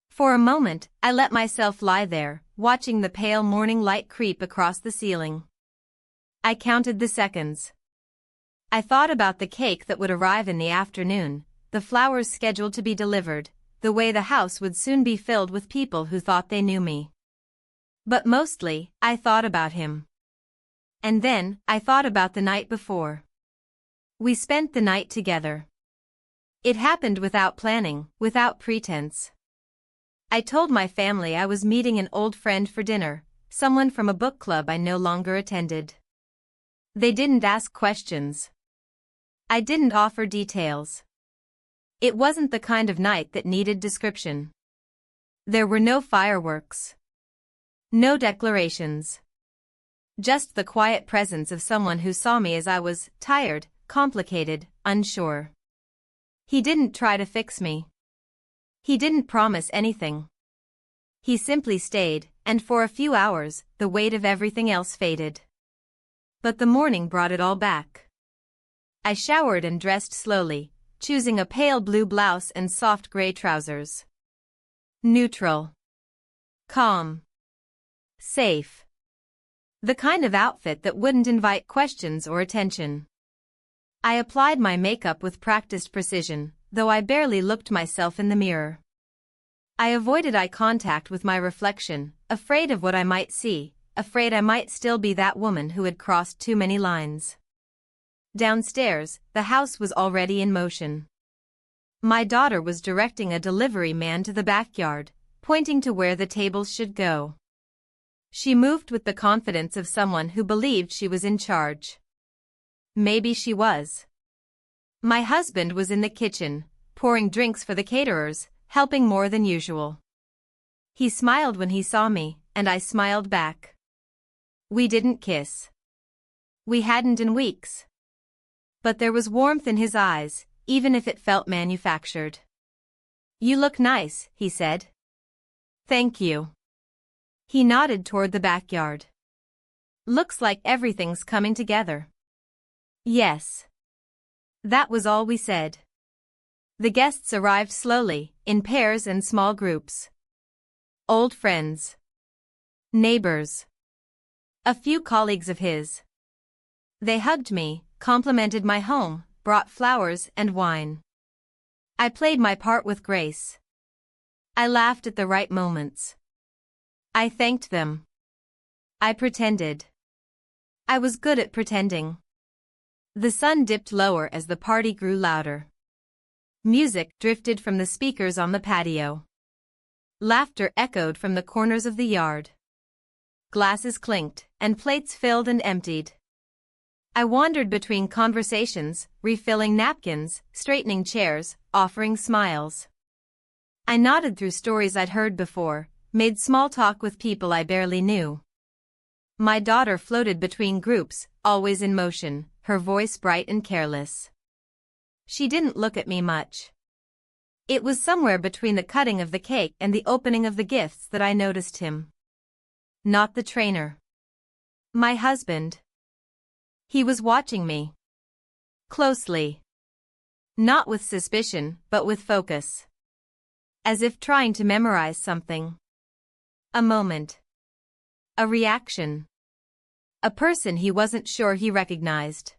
For a moment, I let myself lie there, watching the pale morning light creep across the ceiling. I counted the seconds. I thought about the cake that would arrive in the afternoon, the flowers scheduled to be delivered, the way the house would soon be filled with people who thought they knew me. But mostly, I thought about him. And then, I thought about the night before. We spent the night together. It happened without planning, without pretense. I told my family I was meeting an old friend for dinner, someone from a book club I no longer attended. They didn't ask questions. I didn't offer details. It wasn't the kind of night that needed description. There were no fireworks. No declarations. Just the quiet presence of someone who saw me as I was, tired, complicated, unsure. He didn't try to fix me. He didn't promise anything. He simply stayed, and for a few hours, the weight of everything else faded. But the morning brought it all back. I showered and dressed slowly, choosing a pale blue blouse and soft gray trousers. Neutral. Calm. Safe. The kind of outfit that wouldn't invite questions or attention. I applied my makeup with practiced precision, though I barely looked myself in the mirror. I avoided eye contact with my reflection, afraid of what I might see, afraid I might still be that woman who had crossed too many lines. Downstairs, the house was already in motion. My daughter was directing a delivery man to the backyard, pointing to where the tables should go. She moved with the confidence of someone who believed she was in charge. Maybe she was. My husband was in the kitchen, pouring drinks for the caterers, helping more than usual. He smiled when he saw me, and I smiled back. We didn't kiss. We hadn't in weeks. But there was warmth in his eyes, even if it felt manufactured. You look nice, he said. Thank you. He nodded toward the backyard. Looks like everything's coming together. Yes. That was all we said. The guests arrived slowly, in pairs and small groups. Old friends. Neighbors. A few colleagues of his. They hugged me, complimented my home, brought flowers and wine. I played my part with grace. I laughed at the right moments. I thanked them. I pretended. I was good at pretending. The sun dipped lower as the party grew louder. Music drifted from the speakers on the patio. Laughter echoed from the corners of the yard. Glasses clinked, and plates filled and emptied. I wandered between conversations, refilling napkins, straightening chairs, offering smiles. I nodded through stories I'd heard before, made small talk with people I barely knew. My daughter floated between groups, always in motion, her voice bright and careless. She didn't look at me much. It was somewhere between the cutting of the cake and the opening of the gifts that I noticed him. Not the trainer. My husband. He was watching me. Closely. Not with suspicion, but with focus. As if trying to memorize something. A moment. A reaction. A person he wasn't sure he recognized.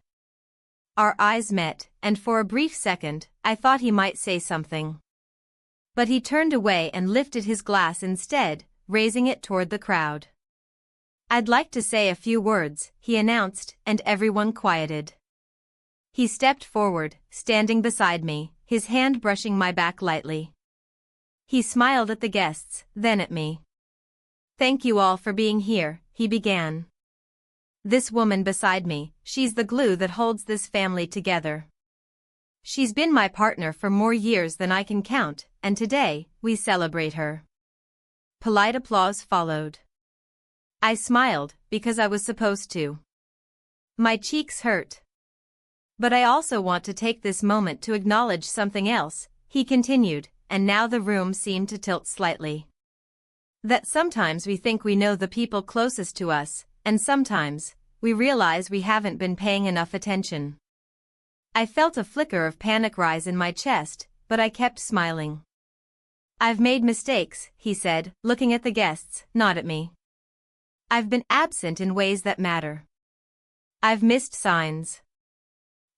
Our eyes met, and for a brief second, I thought he might say something. But he turned away and lifted his glass instead, raising it toward the crowd. I'd like to say a few words, he announced, and everyone quieted. He stepped forward, standing beside me, his hand brushing my back lightly. He smiled at the guests, then at me. Thank you all for being here, he began. This woman beside me, she's the glue that holds this family together. She's been my partner for more years than I can count, and today, we celebrate her. Polite applause followed. I smiled, because I was supposed to. My cheeks hurt. But I also want to take this moment to acknowledge something else, he continued, and now the room seemed to tilt slightly. That sometimes we think we know the people closest to us, and sometimes, we realize we haven't been paying enough attention. I felt a flicker of panic rise in my chest, but I kept smiling. I've made mistakes, he said, looking at the guests, not at me. I've been absent in ways that matter. I've missed signs.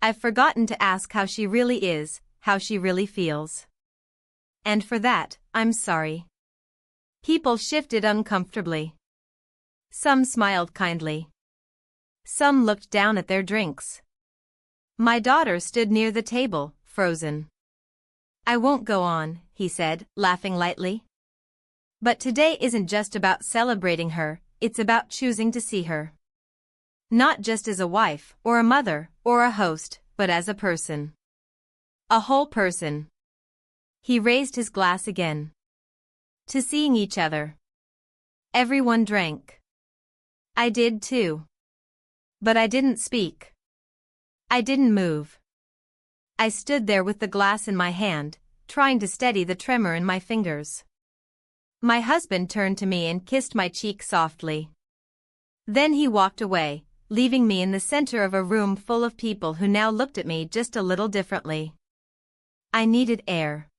I've forgotten to ask how she really is, how she really feels. And for that, I'm sorry. People shifted uncomfortably. Some smiled kindly. Some looked down at their drinks. My daughter stood near the table, frozen. I won't go on, he said, laughing lightly. But today isn't just about celebrating her, it's about choosing to see her. Not just as a wife, or a mother, or a host, but as a person. A whole person. He raised his glass again. To seeing each other. Everyone drank. I did too. But I didn't speak. I didn't move. I stood there with the glass in my hand, trying to steady the tremor in my fingers. My husband turned to me and kissed my cheek softly. Then he walked away, leaving me in the center of a room full of people who now looked at me just a little differently. I needed air.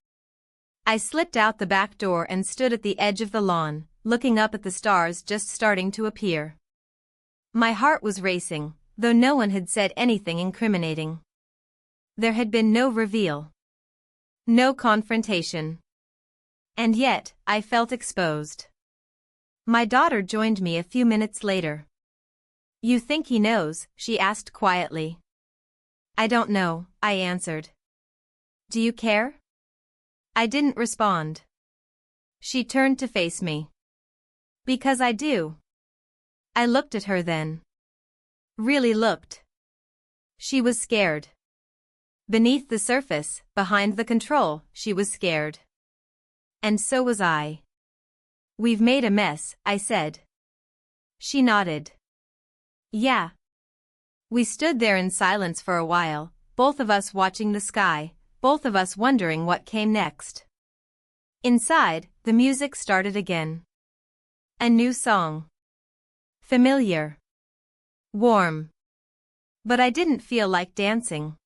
I slipped out the back door and stood at the edge of the lawn, looking up at the stars just starting to appear. My heart was racing, though no one had said anything incriminating. There had been no reveal. No confrontation. And yet, I felt exposed. My daughter joined me a few minutes later. You think he knows? She asked quietly. I don't know, I answered. Do you care? I didn't respond. She turned to face me. Because I do. I looked at her then. Really looked. She was scared. Beneath the surface, behind the control, she was scared. And so was I. We've made a mess, I said. She nodded. Yeah. We stood there in silence for a while, both of us watching the sky, both of us wondering what came next. Inside, the music started again. A new song. Familiar. Warm. But I didn't feel like dancing.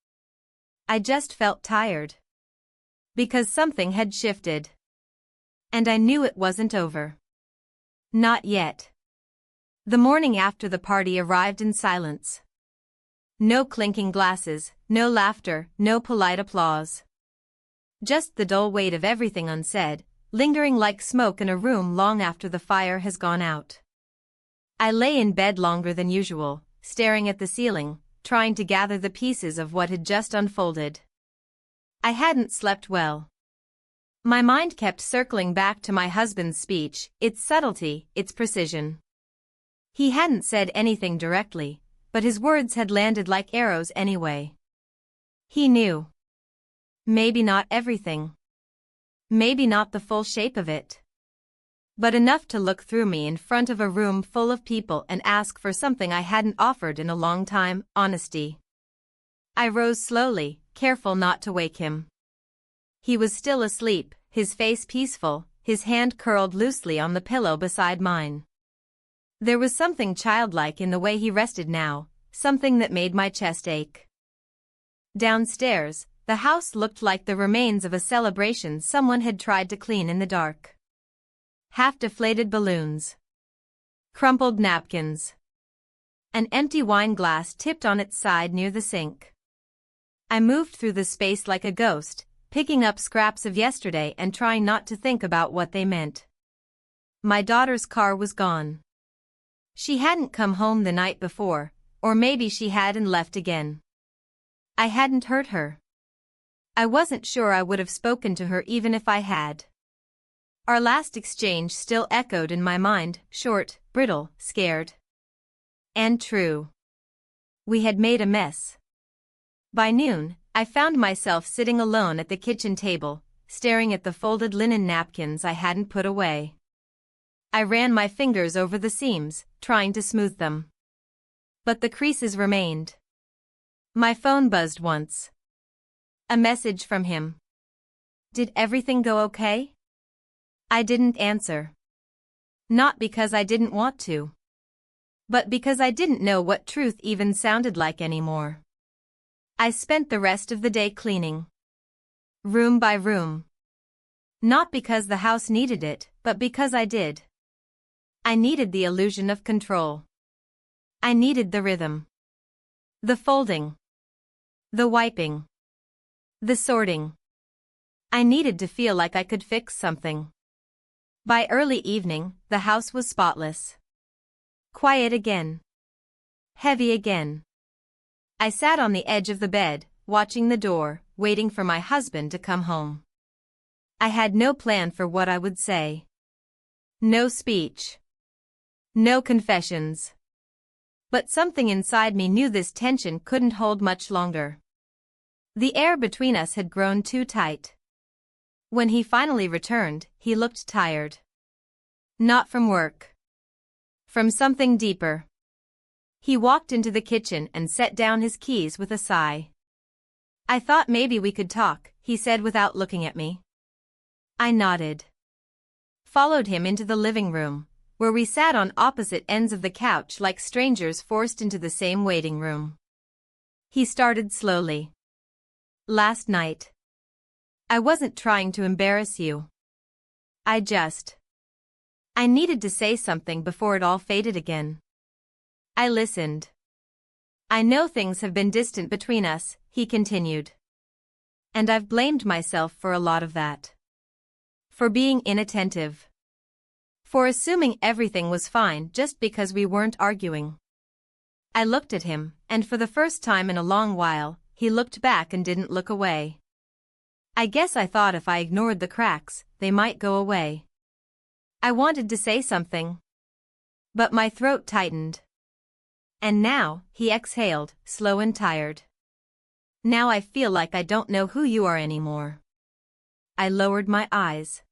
I just felt tired. Because something had shifted. And I knew it wasn't over. Not yet. The morning after the party arrived in silence. No clinking glasses, no laughter, no polite applause. Just the dull weight of everything unsaid, lingering like smoke in a room long after the fire has gone out. I lay in bed longer than usual, staring at the ceiling, trying to gather the pieces of what had just unfolded. I hadn't slept well. My mind kept circling back to my husband's speech, its subtlety, its precision. He hadn't said anything directly, but his words had landed like arrows anyway. He knew. Maybe not everything. Maybe not the full shape of it. But enough to look through me in front of a room full of people and ask for something I hadn't offered in a long time, honesty. I rose slowly, careful not to wake him. He was still asleep, his face peaceful, his hand curled loosely on the pillow beside mine. There was something childlike in the way he rested now, something that made my chest ache. Downstairs, the house looked like the remains of a celebration someone had tried to clean in the dark. Half-deflated balloons. Crumpled napkins. An empty wine glass tipped on its side near the sink. I moved through the space like a ghost, picking up scraps of yesterday and trying not to think about what they meant. My daughter's car was gone. She hadn't come home the night before, or maybe she had and left again. I hadn't hurt her. I wasn't sure I would have spoken to her even if I had. Our last exchange still echoed in my mind, short, brittle, scared. And true. We had made a mess. By noon, I found myself sitting alone at the kitchen table, staring at the folded linen napkins I hadn't put away. I ran my fingers over the seams, trying to smooth them. But the creases remained. My phone buzzed once. A message from him. Did everything go okay? I didn't answer. Not because I didn't want to. But because I didn't know what truth even sounded like anymore. I spent the rest of the day cleaning. Room by room. Not because the house needed it, but because I did. I needed the illusion of control. I needed the rhythm. The folding. The wiping. The sorting. I needed to feel like I could fix something. By early evening, the house was spotless. Quiet again. Heavy again. I sat on the edge of the bed, watching the door, waiting for my husband to come home. I had no plan for what I would say. No speech. No confessions. But something inside me knew this tension couldn't hold much longer. The air between us had grown too tight. When he finally returned, he looked tired. Not from work. From something deeper. He walked into the kitchen and set down his keys with a sigh. I thought maybe we could talk, he said without looking at me. I nodded. Followed him into the living room, where we sat on opposite ends of the couch like strangers forced into the same waiting room. He started slowly. Last night. I wasn't trying to embarrass you. I needed to say something before it all faded again. I listened. I know things have been distant between us, he continued. And I've blamed myself for a lot of that. For being inattentive. For assuming everything was fine just because we weren't arguing. I looked at him, and for the first time in a long while, he looked back and didn't look away. I guess I thought if I ignored the cracks, they might go away. I wanted to say something, but my throat tightened. And now, he exhaled, slow and tired. Now I feel like I don't know who you are anymore. I lowered my eyes.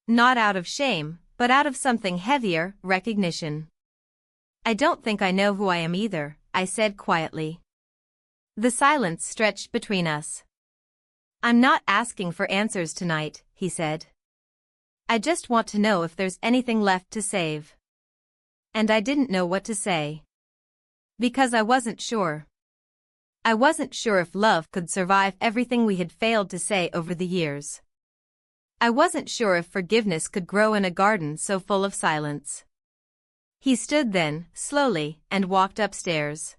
Not out of shame, but out of something heavier, recognition. I don't think I know who I am either, I said quietly. The silence stretched between us. I'm not asking for answers tonight, he said. I just want to know if there's anything left to save. And I didn't know what to say. Because I wasn't sure. I wasn't sure if love could survive everything we had failed to say over the years. I wasn't sure if forgiveness could grow in a garden so full of silence. He stood then, slowly, and walked upstairs.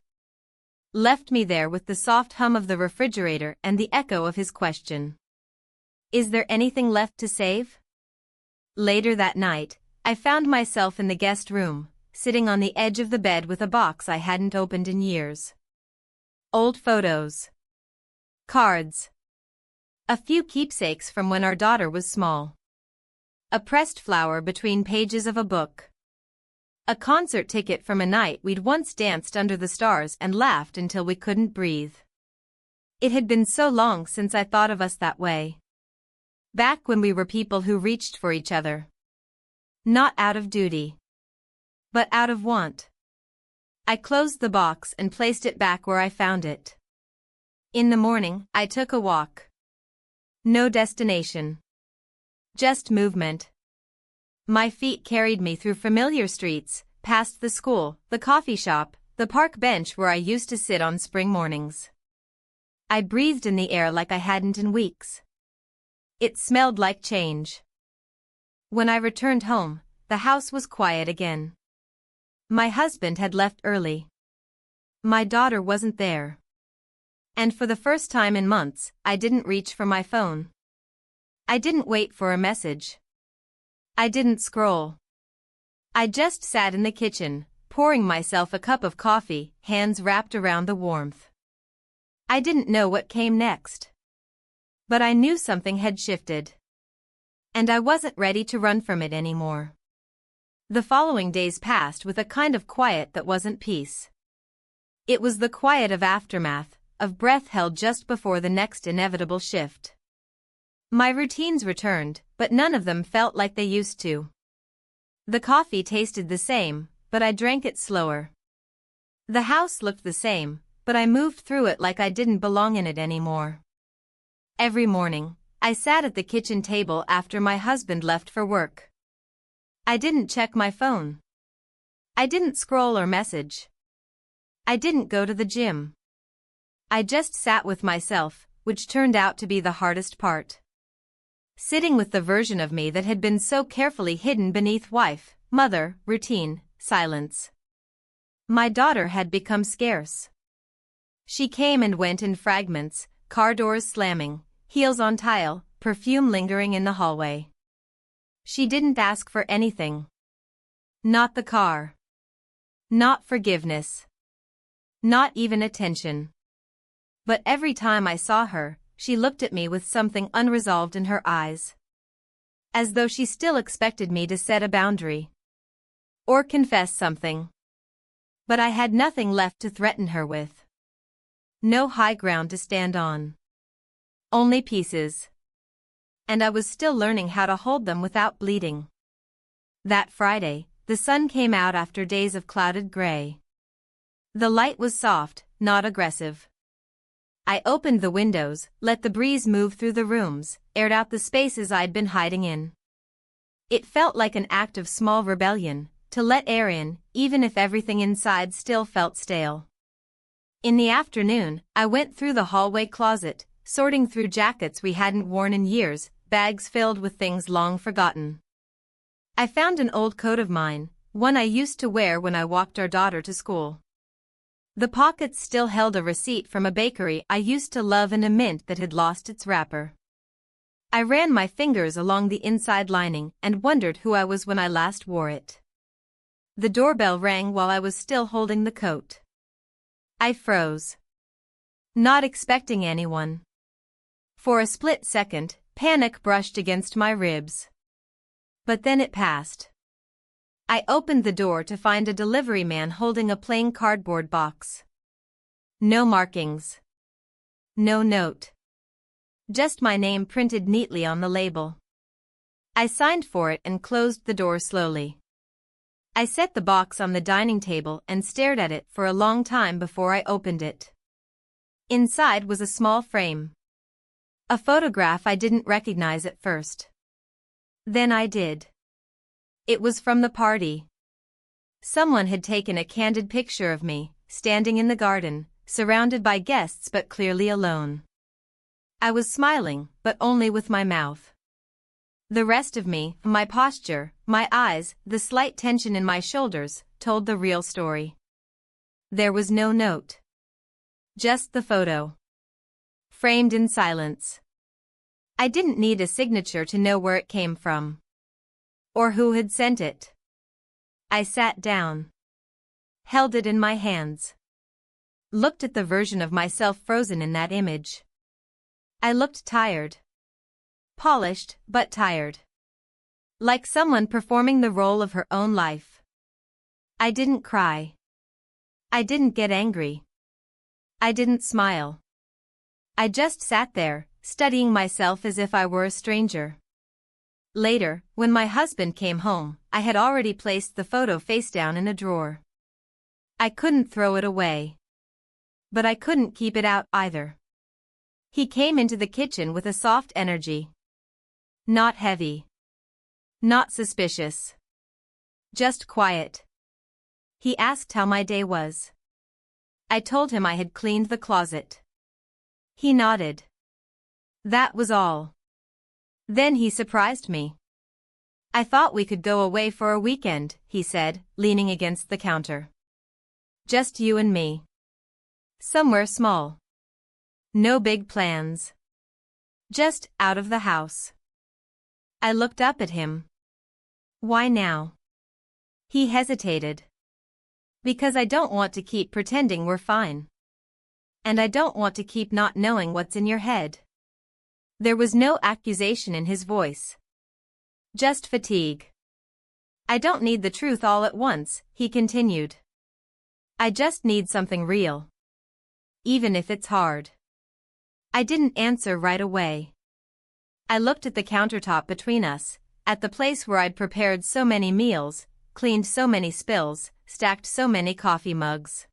Left me there with the soft hum of the refrigerator and the echo of his question. Is there anything left to save? Later that night, I found myself in the guest room, sitting on the edge of the bed with a box I hadn't opened in years. Old photos. Cards. A few keepsakes from when our daughter was small. A pressed flower between pages of a book. A concert ticket from a night we'd once danced under the stars and laughed until we couldn't breathe. It had been so long since I thought of us that way. Back when we were people who reached for each other. Not out of duty, but out of want. I closed the box and placed it back where I found it. In the morning, I took a walk. No destination. Just movement. My feet carried me through familiar streets, past the school, the coffee shop, the park bench where I used to sit on spring mornings. I breathed in the air like I hadn't in weeks. It smelled like change. When I returned home, the house was quiet again. My husband had left early. My daughter wasn't there. And for the first time in months, I didn't reach for my phone. I didn't wait for a message. I didn't scroll. I just sat in the kitchen, pouring myself a cup of coffee, hands wrapped around the warmth. I didn't know what came next. But I knew something had shifted. And I wasn't ready to run from it anymore. The following days passed with a kind of quiet that wasn't peace. It was the quiet of aftermath, of breath held just before the next inevitable shift. My routines returned, but none of them felt like they used to. The coffee tasted the same, but I drank it slower. The house looked the same, but I moved through it like I didn't belong in it anymore. Every morning, I sat at the kitchen table after my husband left for work. I didn't check my phone. I didn't scroll or message. I didn't go to the gym. I just sat with myself, which turned out to be the hardest part. Sitting with the version of me that had been so carefully hidden beneath wife, mother, routine, silence. My daughter had become scarce. She came and went in fragments, car doors slamming, heels on tile, perfume lingering in the hallway. She didn't ask for anything. Not the car. Not forgiveness. Not even attention. But every time I saw her, she looked at me with something unresolved in her eyes. As though she still expected me to set a boundary. Or confess something. But I had nothing left to threaten her with. No high ground to stand on. Only pieces. And I was still learning how to hold them without bleeding. That Friday, the sun came out after days of clouded gray. The light was soft, not aggressive. I opened the windows, let the breeze move through the rooms, aired out the spaces I'd been hiding in. It felt like an act of small rebellion, to let air in, even if everything inside still felt stale. In the afternoon, I went through the hallway closet, sorting through jackets we hadn't worn in years, bags filled with things long forgotten. I found an old coat of mine, one I used to wear when I walked our daughter to school. The pockets still held a receipt from a bakery I used to love and a mint that had lost its wrapper. I ran my fingers along the inside lining and wondered who I was when I last wore it. The doorbell rang while I was still holding the coat. I froze. Not expecting anyone. For a split second, panic brushed against my ribs. But then it passed. I opened the door to find a delivery man holding a plain cardboard box. No markings. No note. Just my name printed neatly on the label. I signed for it and closed the door slowly. I set the box on the dining table and stared at it for a long time before I opened it. Inside was a small frame. A photograph I didn't recognize at first. Then I did. It was from the party. Someone had taken a candid picture of me, standing in the garden, surrounded by guests but clearly alone. I was smiling, but only with my mouth. The rest of me, my posture, my eyes, the slight tension in my shoulders, told the real story. There was no note. Just the photo. Framed in silence. I didn't need a signature to know where it came from. Or who had sent it. I sat down. Held it in my hands. Looked at the version of myself frozen in that image. I looked tired. Polished, but tired. Like someone performing the role of her own life. I didn't cry. I didn't get angry. I didn't smile. I just sat there, studying myself as if I were a stranger. Later, when my husband came home, I had already placed the photo face down in a drawer. I couldn't throw it away. But I couldn't keep it out either. He came into the kitchen with a soft energy. Not heavy. Not suspicious. Just quiet. He asked how my day was. I told him I had cleaned the closet. He nodded. That was all. Then he surprised me. I thought we could go away for a weekend, he said, leaning against the counter. Just you and me. Somewhere small. No big plans. Just out of the house. I looked up at him. Why now? He hesitated. Because I don't want to keep pretending we're fine. And I don't want to keep not knowing what's in your head. There was no accusation in his voice. Just fatigue. I don't need the truth all at once, he continued. I just need something real. Even if it's hard. I didn't answer right away. I looked at the countertop between us, at the place where I'd prepared so many meals, cleaned so many spills, stacked so many coffee mugs.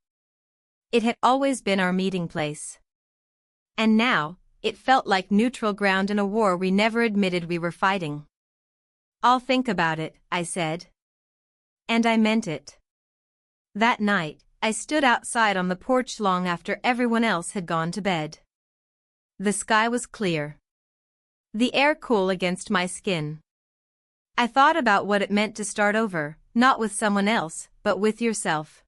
It had always been our meeting place. And now, it felt like neutral ground in a war we never admitted we were fighting. I'll think about it, I said. And I meant it. That night, I stood outside on the porch long after everyone else had gone to bed. The sky was clear. The air cool against my skin. I thought about what it meant to start over, not with someone else, but with yourself.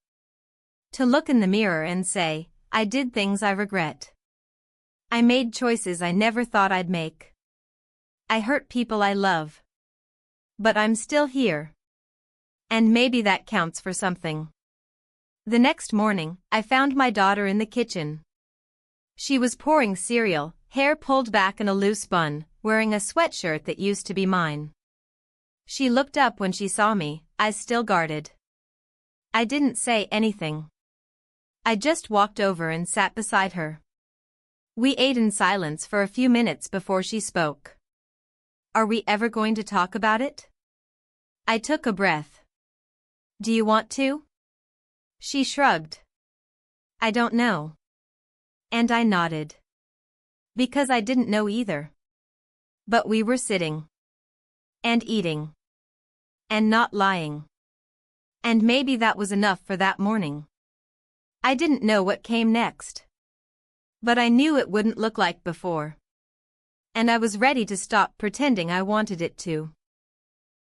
To look in the mirror and say, I did things I regret. I made choices I never thought I'd make. I hurt people I love. But I'm still here. And maybe that counts for something. The next morning, I found my daughter in the kitchen. She was pouring cereal, hair pulled back in a loose bun, wearing a sweatshirt that used to be mine. She looked up when she saw me, eyes still guarded. I didn't say anything. I just walked over and sat beside her. We ate in silence for a few minutes before she spoke. Are we ever going to talk about it? I took a breath. Do you want to? She shrugged. I don't know. And I nodded. Because I didn't know either. But we were sitting. And eating. And not lying. And maybe that was enough for that morning. I didn't know what came next. But I knew it wouldn't look like before. And I was ready to stop pretending I wanted it to.